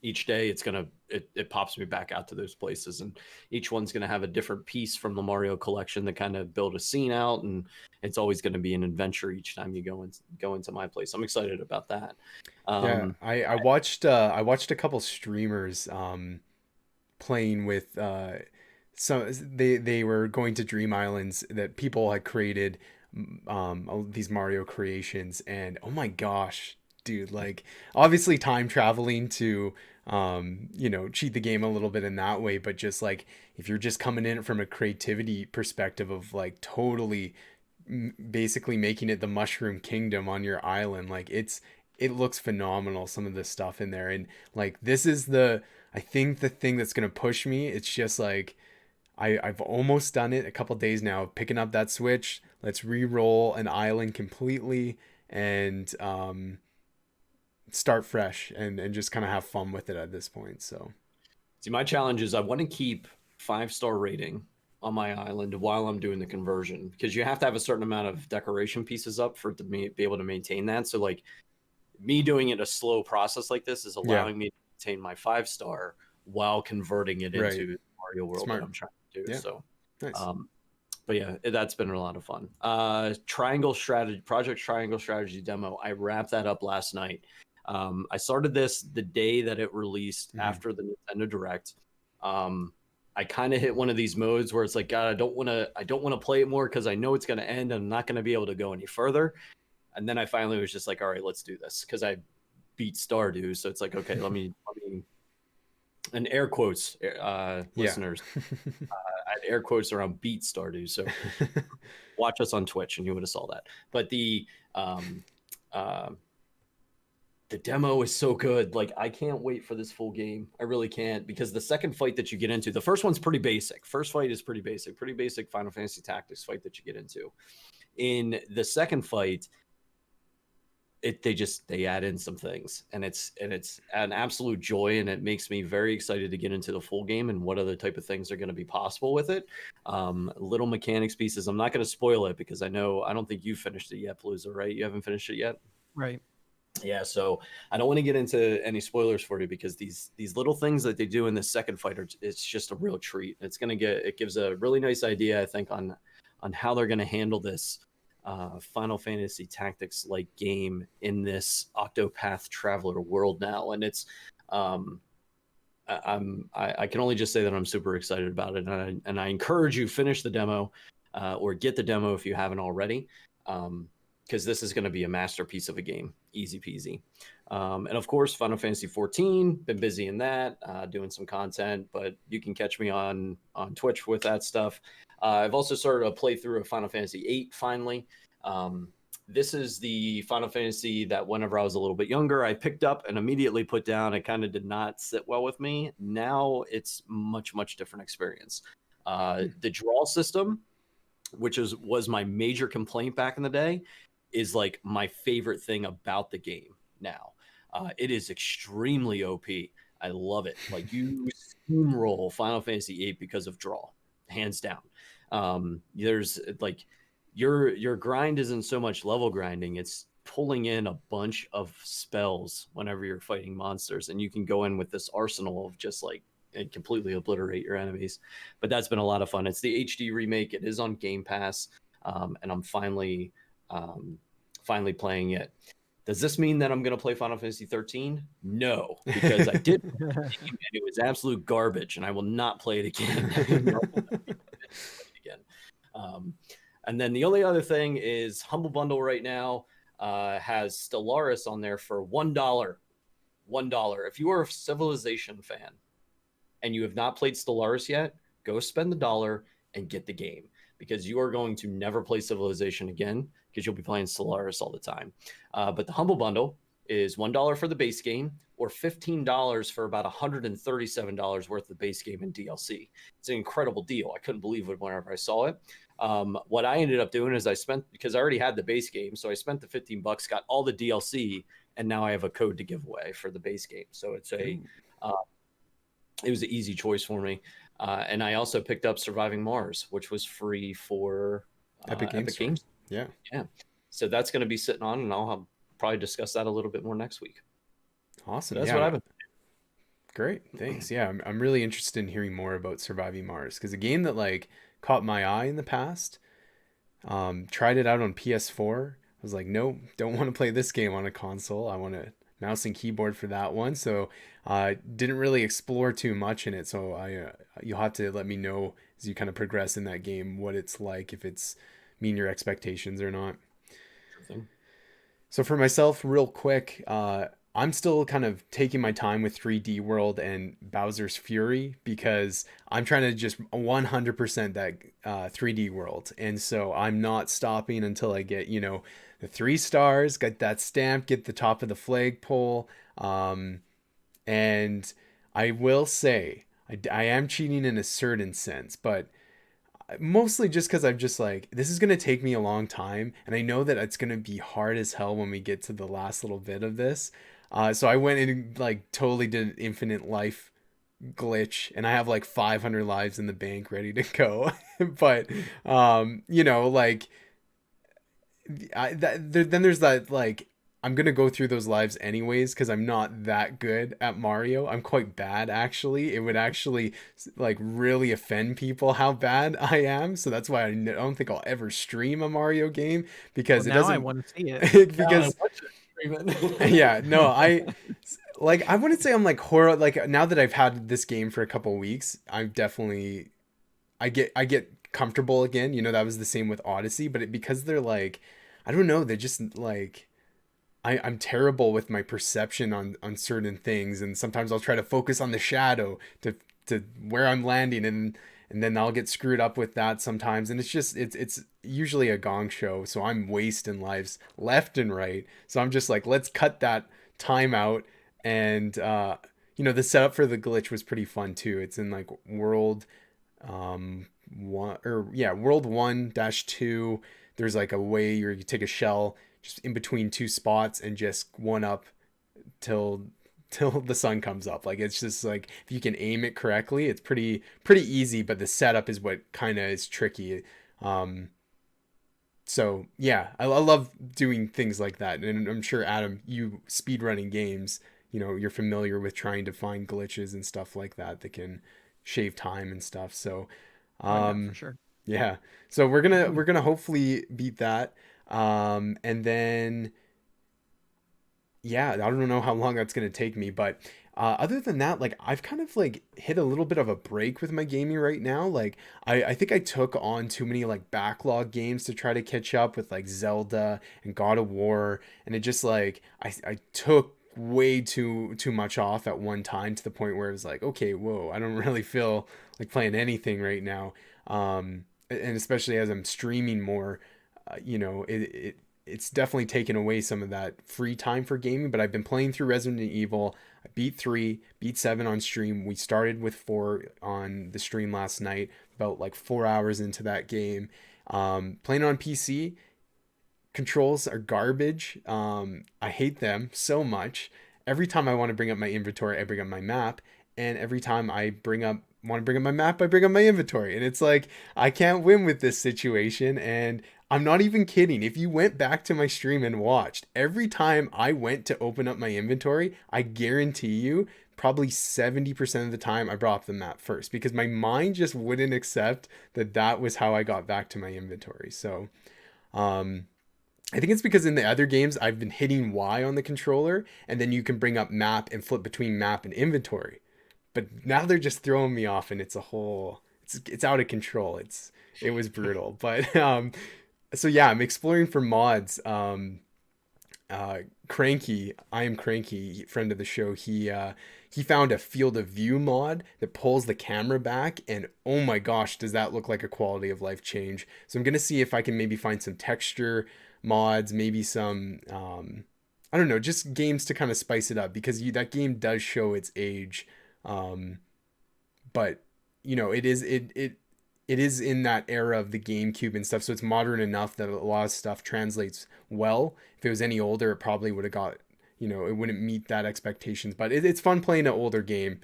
Each day it pops me back out to those places, and each one's gonna have a different piece from the Mario collection to kind of build a scene out, and it's always going to be an adventure each time you go into my place. I'm excited about that. Yeah, I watched a couple streamers playing with some they were going to dream islands that people had created, these Mario creations, and oh my gosh, dude, like obviously time traveling to cheat the game a little bit in that way, but just like if you're just coming in from a creativity perspective of like totally basically making it the Mushroom Kingdom on your island, like it looks phenomenal, some of the stuff in there. And like this is I think the thing that's gonna push me. It's just like I've almost done it a couple days now, picking up that Switch. Let's re-roll an island completely and start fresh and just kind of have fun with it at this point. So see, my challenge is I want to keep 5-star rating on my island while I'm doing the conversion, because you have to have a certain amount of decoration pieces up for it to be able to maintain that. So like me doing it a slow process like this is allowing me to maintain my 5-star while converting it into the Mario world that I'm trying to do. So nice. But yeah, that's been a lot of fun. Project Triangle Strategy demo, I wrapped that up last night. I started this the day that it released after the Nintendo Direct. I kind of hit one of these modes where it's like, God, I don't want to play it more because I know it's going to end and I'm not going to be able to go any further. And then I finally was just like, all right, let's do this, because I beat Stardew. So it's like, okay, let me and air quotes, listeners, I had air quotes around beat Stardew. So watch us on Twitch and you would have saw that. But the demo is so good. Like, I can't wait for this full game. I really can't, because the second fight that you get into, the first one's pretty basic. First fight is pretty basic Final Fantasy Tactics fight that you get into. In the second fight, they add in some things, and it's an absolute joy, and it makes me very excited to get into the full game and what other type of things are going to be possible with it. Little mechanics pieces. I'm not going to spoil it because I don't think you finished it yet, Palooza, right? You haven't finished it yet? Right. Yeah, so I don't want to get into any spoilers for you, because these little things that they do in the second fight it's just a real treat. It gives a really nice idea, I think, on how they're going to handle this Final Fantasy Tactics like game in this Octopath Traveler world now. And it's I can only just say that I'm super excited about it, and I encourage you, finish the demo, or get the demo if you haven't already, because this is going to be a masterpiece of a game, easy peasy. And of course, Final Fantasy 14, been busy in that, doing some content, but you can catch me on Twitch with that stuff. I've also started a playthrough of Final Fantasy 8 finally. This is the Final Fantasy that whenever I was a little bit younger, I picked up and immediately put down. It kind of did not sit well with me. Now it's much, much different experience. The draw system, which was my major complaint back in the day, is like my favorite thing about the game now. It is extremely OP. I love it. Like, you steamroll Final Fantasy VIII because of draw, hands down. There's like your grind isn't so much level grinding; it's pulling in a bunch of spells whenever you're fighting monsters, and you can go in with this arsenal of just like and completely obliterate your enemies. But that's been a lot of fun. It's the HD remake. It is on Game Pass, and I'm finally playing it. Does this mean that I'm going to play Final Fantasy 13? No, because I did play the game and it was absolute garbage, and I will not play it again. again. And then the only other thing is Humble Bundle right now has Stellaris on there for $1. $1. If you are a Civilization fan and you have not played Stellaris yet, go spend the dollar and get the game, because you are going to never play Civilization again because you'll be playing Stellaris all the time. But the Humble Bundle is $1 for the base game, or $15 for about $137 worth of base game and DLC. It's an incredible deal. I couldn't believe it whenever I saw it. What I ended up doing is because I already had the base game, so I spent the $15, got all the DLC, and now I have a code to give away for the base game. So it was an easy choice for me. And I also picked up Surviving Mars, which was free for Epic Games. Yeah. So that's going to be sitting on, and I'll probably discuss that a little bit more next week. Awesome. That's what I've been. Great. Thanks. Yeah. I'm really interested in hearing more about Surviving Mars, because a game that like caught my eye in the past, tried it out on PS4. I was like, no, don't want to play this game on a console. I want a mouse and keyboard for that one. So didn't really explore too much in it. So you'll have to let me know as you kind of progress in that game what it's like, if it's meeting your expectations or not. Sure thing. So for myself, real quick, I'm still kind of taking my time with 3D World and Bowser's Fury, because I'm trying to just 100% that 3D World. And so I'm not stopping until I get, the 3 stars, get that stamp, get the top of the flagpole. And I will say, I am cheating in a certain sense, but mostly just because I'm just like, this is going to take me a long time. And I know that it's going to be hard as hell when we get to the last little bit of this. So I went and like totally did an infinite life glitch, and I have like 500 lives in the bank ready to go. But, like, then there's that, like, I'm going to go through those lives anyways, because I'm not that good at Mario. I'm quite bad, actually. It would actually, like, really offend people how bad I am. So that's why I don't think I'll ever stream a Mario game, because well, it doesn't... I want to see it. Because... yeah, no, I wouldn't say I'm like horror. Like, now that I've had this game for a couple weeks, I'm definitely... I get comfortable again. That was the same with Odyssey, but because they're like... I don't know, they're just like... I'm terrible with my perception on certain things, and sometimes I'll try to focus on the shadow to where I'm landing, and then I'll get screwed up with that sometimes, and it's usually a gong show, so I'm wasting lives left and right. So I'm just like, let's cut that time out. And the setup for the glitch was pretty fun too. It's in like world world 1-2. There's like a way you take a shell just in between 2 spots and just one up till the sun comes up. Like, it's just like, if you can aim it correctly, it's pretty easy, but the setup is what kind of is tricky. So yeah, I love doing things like that. And I'm sure, Adam, you speedrunning games, you're familiar with trying to find glitches and stuff like that can shave time and stuff. So Yeah, for sure. Yeah. So we're gonna hopefully beat that. And then, yeah, I don't know how long that's going to take me, but other than that, like, I've kind of like hit a little bit of a break with my gaming right now. Like, I think I took on too many like backlog games to try to catch up with, like Zelda and God of War. And it just like, I took way too much off at one time, to the point where it was like, okay, whoa, I don't really feel like playing anything right now. And especially as I'm streaming more, it's definitely taken away some of that free time for gaming. But I've been playing through Resident Evil. I beat 3, beat 7 on stream. We started with 4 on the stream last night, about like 4 hours into that game. Playing on PC, controls are garbage. I hate them so much. every time I want to bring up my inventory, I bring up my map, and every time I want to bring up my map, I bring up my inventory, and it's like I can't win with this situation. And I'm not even kidding. If you went back to my stream and watched, every time I went to open up my inventory, I guarantee you probably 70% of the time I brought up the map first, because my mind just wouldn't accept that that was how I got back to my inventory. So I think it's because in the other games I've been hitting Y on the controller, and then you can bring up map and flip between map and inventory. But now they're just throwing me off, and it's out of control. It was brutal. But so yeah, I'm exploring for mods. Cranky, I am Cranky, friend of the show. He found a field of view mod that pulls the camera back, and oh my gosh, does that look like a quality of life change. So I'm gonna see if I can maybe find some texture mods, maybe some I don't know, just games to kind of spice it up, because that game does show its age. But you know, it is in that era of the GameCube and stuff, so it's modern enough that a lot of stuff translates well. If it was any older, it probably would have got, you know, it wouldn't meet that expectations. But it's fun playing an older game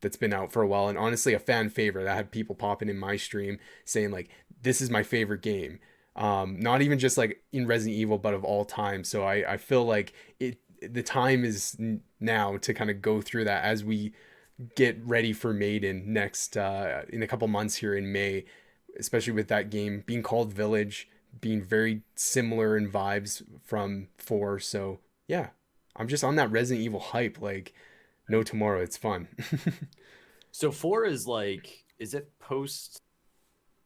that's been out for a while, and honestly a fan favorite. I had people popping in my stream saying like, this is my favorite game. Not even just like in Resident Evil, but of all time. So I feel like the time is now to kind of go through that as we get ready for Maiden next in a couple months here in May, especially with that game being called Village, being very similar in vibes from 4. So yeah, I'm just on that Resident Evil hype like no tomorrow. It's fun. So 4 is like, is it post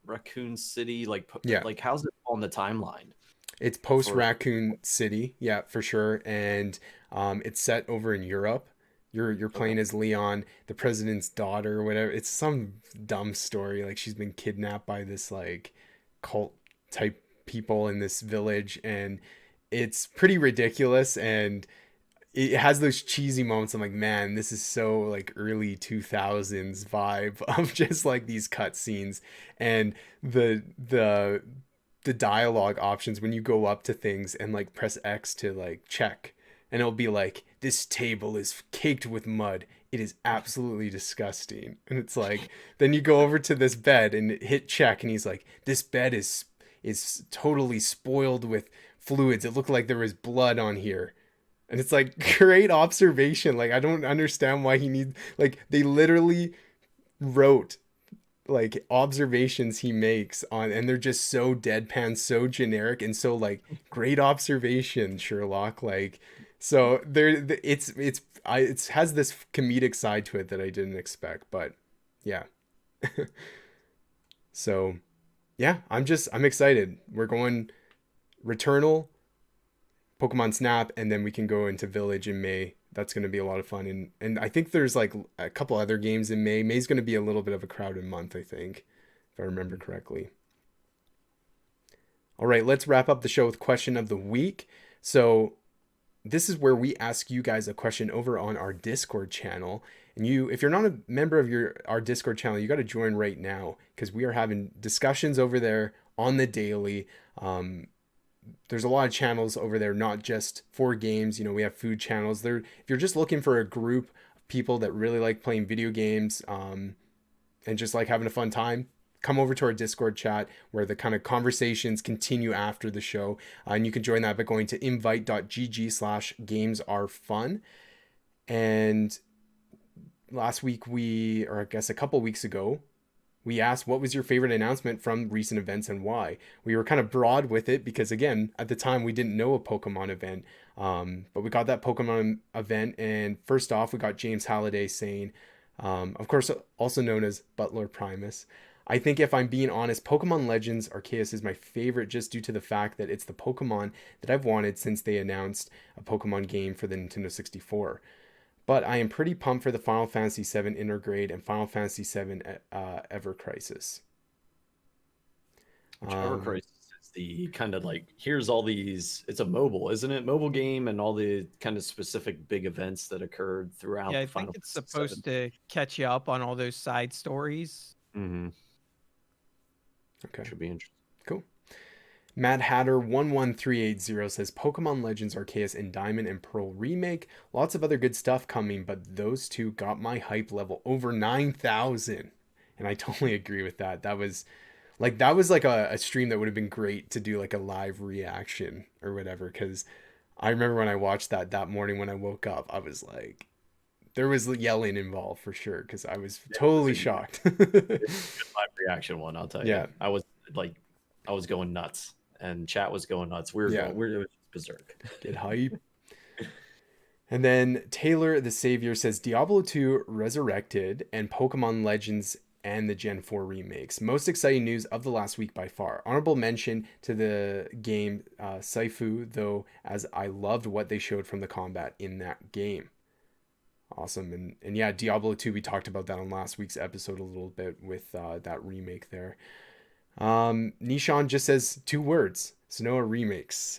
Raccoon City? Like, yeah, like how's it on the timeline? it's post Raccoon City, yeah, for sure. And it's set over in Europe. You're playing as Leon, the president's daughter, or whatever. It's some dumb story. Like, she's been kidnapped by this like cult type people in this village, and it's pretty ridiculous. And it has those cheesy moments. I'm like, man, this is so like early 2000s vibe of just like these cut scenes, and the dialogue options when you go up to things and like press X to like check, and it'll be like, this table is caked with mud, it is absolutely disgusting. And it's like, then you go over to this bed and hit check, and he's like, this bed is totally spoiled with fluids, it looked like there was blood on here. And it's like, great observation. Like, I don't understand why he needs, like, they literally wrote like observations he makes on, and they're just so deadpan, so generic, and so like, great observation, Sherlock. Like, so there, it has this comedic side to it that I didn't expect. But yeah. So yeah, I'm excited. We're going Returnal, Pokemon Snap, and then we can go into Village in May. That's going to be a lot of fun. And I think there's like a couple other games in May. May's going to be a little bit of a crowded month, I think, if I remember correctly. All right, let's wrap up the show with question of the week. So this is where we ask you guys a question over on our Discord channel. And if you're not a member of our Discord channel, you got to join right now, because we are having discussions over there on the daily. There's a lot of channels over there, not just for games. You know, we have food channels there. If you're just looking for a group of people that really like playing video games and just like having a fun time, come over to our Discord chat, where the kind of conversations continue after the show. And you can join that by going to invite.gg/gamesareFun. And last week or I guess a couple weeks ago, we asked, what was your favorite announcement from recent events and why? We were kind of broad with it because, again, at the time we didn't know a Pokemon event. But we got that Pokemon event, and first off, we got James Halliday saying, of course, also known as Butler Primus, I think, if I'm being honest, Pokemon Legends Arceus is my favorite, just due to the fact that it's the Pokemon that I've wanted since they announced a Pokemon game for the Nintendo 64. But I am pretty pumped for the Final Fantasy VII Intergrade and Final Fantasy VII Ever Crisis. Ever Crisis is the kind of like, here's all these, it's a mobile, isn't it? Mobile game, and all the kind of specific big events that occurred throughout. Yeah, I think it's supposed to catch you up on all those side stories. Mm-hmm. Okay. Should be interesting. Cool. Matt Hatter 11380 says Pokemon Legends Arceus and Diamond and Pearl remake. Lots of other good stuff coming, but those two got my hype level over 9,000. And I totally agree with that. That was like a stream that would have been great to do like a live reaction or whatever, because I remember when I watched that morning when I woke up, I was like, there was yelling involved for sure because I was totally shocked. Live reaction one, I'll tell you. Yeah. I was going nuts, and chat was going nuts. It was berserk. Get hype. And then Taylor the Savior says Diablo 2 Resurrected and Pokemon Legends and the Gen 4 remakes. Most exciting news of the last week by far. Honorable mention to the game Saifu, though, as I loved what they showed from the combat in that game. Awesome. And yeah, Diablo 2, we talked about that on last week's episode a little bit with that remake there. Nishan just says 2 words, Sonoa remakes.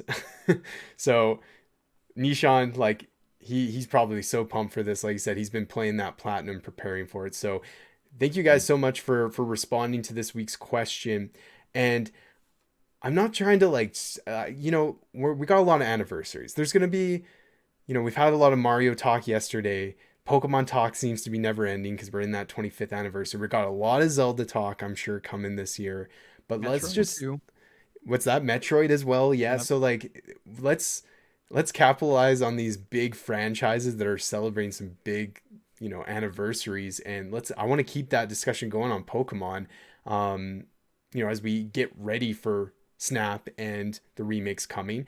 So Nishan, like, he's probably so pumped for this. Like you said, he's been playing that platinum, preparing for it. So thank you guys so much for responding to this week's question. And I'm not trying to we got a lot of anniversaries. There's going to be, we've had a lot of Mario talk yesterday. Pokemon talk seems to be never ending because we're in that 25th anniversary. We got a lot of Zelda talk, I'm sure, coming this year. But what's that? Metroid as well. Yeah. Yep. So let's capitalize on these big franchises that are celebrating some big, anniversaries. And I want to keep that discussion going on Pokemon, as we get ready for Snap and the remakes coming.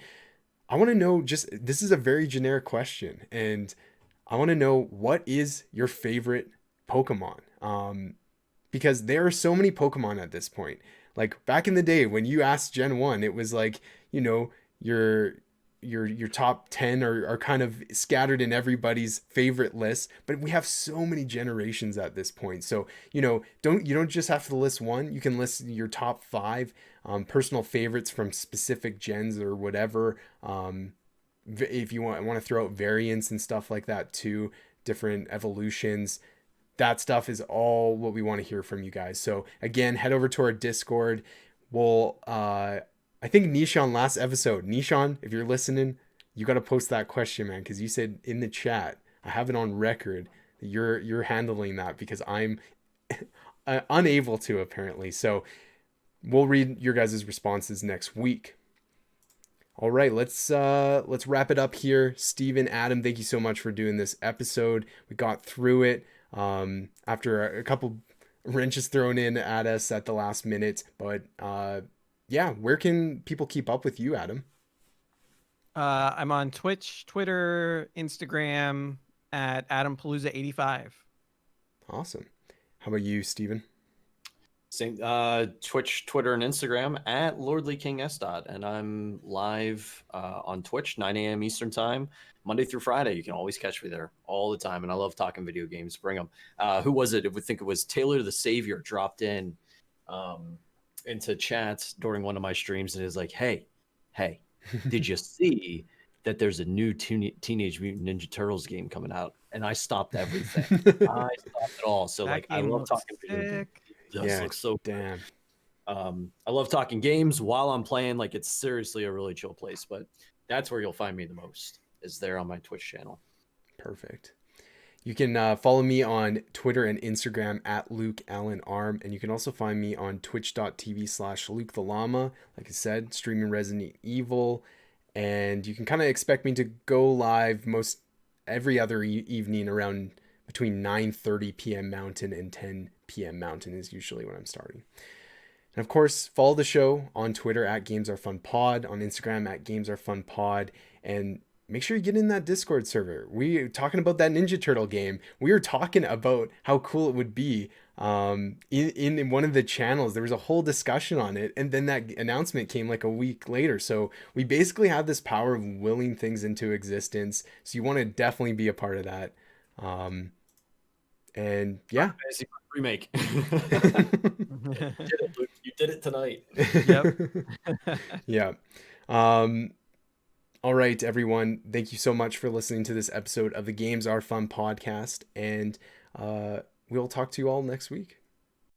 I want to know, this is a very generic question, and I want to know, what is your favorite Pokemon? Because there are so many Pokemon at this point. Like back in the day when you asked Gen 1, it was like, your top 10 are kind of scattered in everybody's favorite list, but we have so many generations at this point. So, you don't just have to list one. You can list your top 5 personal favorites from specific gens or whatever. If you want to throw out variants and stuff like that too, different evolutions, that stuff is all what we want to hear from you guys. So again, head over to our Discord. I think Nishan last episode, Nishan, if you're listening, you got to post that question, man, because you said in the chat, I have it on record that you're handling that because I'm unable to, apparently. So we'll read your guys' responses next week. All right, let's wrap it up here. Steven, Adam, thank you so much for doing this episode. We got through it after a couple wrenches thrown in at us at the last minute, but yeah, where can people keep up with you, Adam? I'm on Twitch, Twitter, Instagram at AdamPalooza85. Awesome. How about you, Steven? Same Twitch, Twitter, and Instagram at Lordly King S. And I'm live on Twitch 9 a.m. Eastern time, Monday through Friday. You can always catch me there all the time, and I love talking video games. Bring them. Who was it? I would think it was Taylor the Savior dropped in into chats during one of my streams and is like, hey, did you see that there's a new Teenage Mutant Ninja Turtles game coming out? And I stopped everything. I stopped it all. So I love talking video games. It looks so damn. I love talking games while I'm playing. Like, it's seriously a really chill place, but that's where you'll find me the most, is there on my Twitch channel. Perfect. You can follow me on Twitter and Instagram at Luke Allen Arm, and you can also find me on twitch.tv/Luke the Llama. Like I said, streaming Resident Evil, and you can kind of expect me to go live most every other evening around between 9:30 p.m. Mountain and 10 p.m. Mountain is usually when I'm starting. And of course, follow the show on Twitter at GamesAreFunPod, on Instagram at GamesAreFunPod, and make sure you get in that Discord server. We are talking about that Ninja Turtle game. We were talking about how cool it would be in one of the channels. There was a whole discussion on it, and then that announcement came like a week later. So we basically have this power of willing things into existence. So you want to definitely be a part of that. And yeah, remake. You did it, Luke. You did it tonight. Yep. Yeah. All right, everyone. Thank you so much for listening to this episode of the Games Are Fun podcast, and we'll talk to you all next week.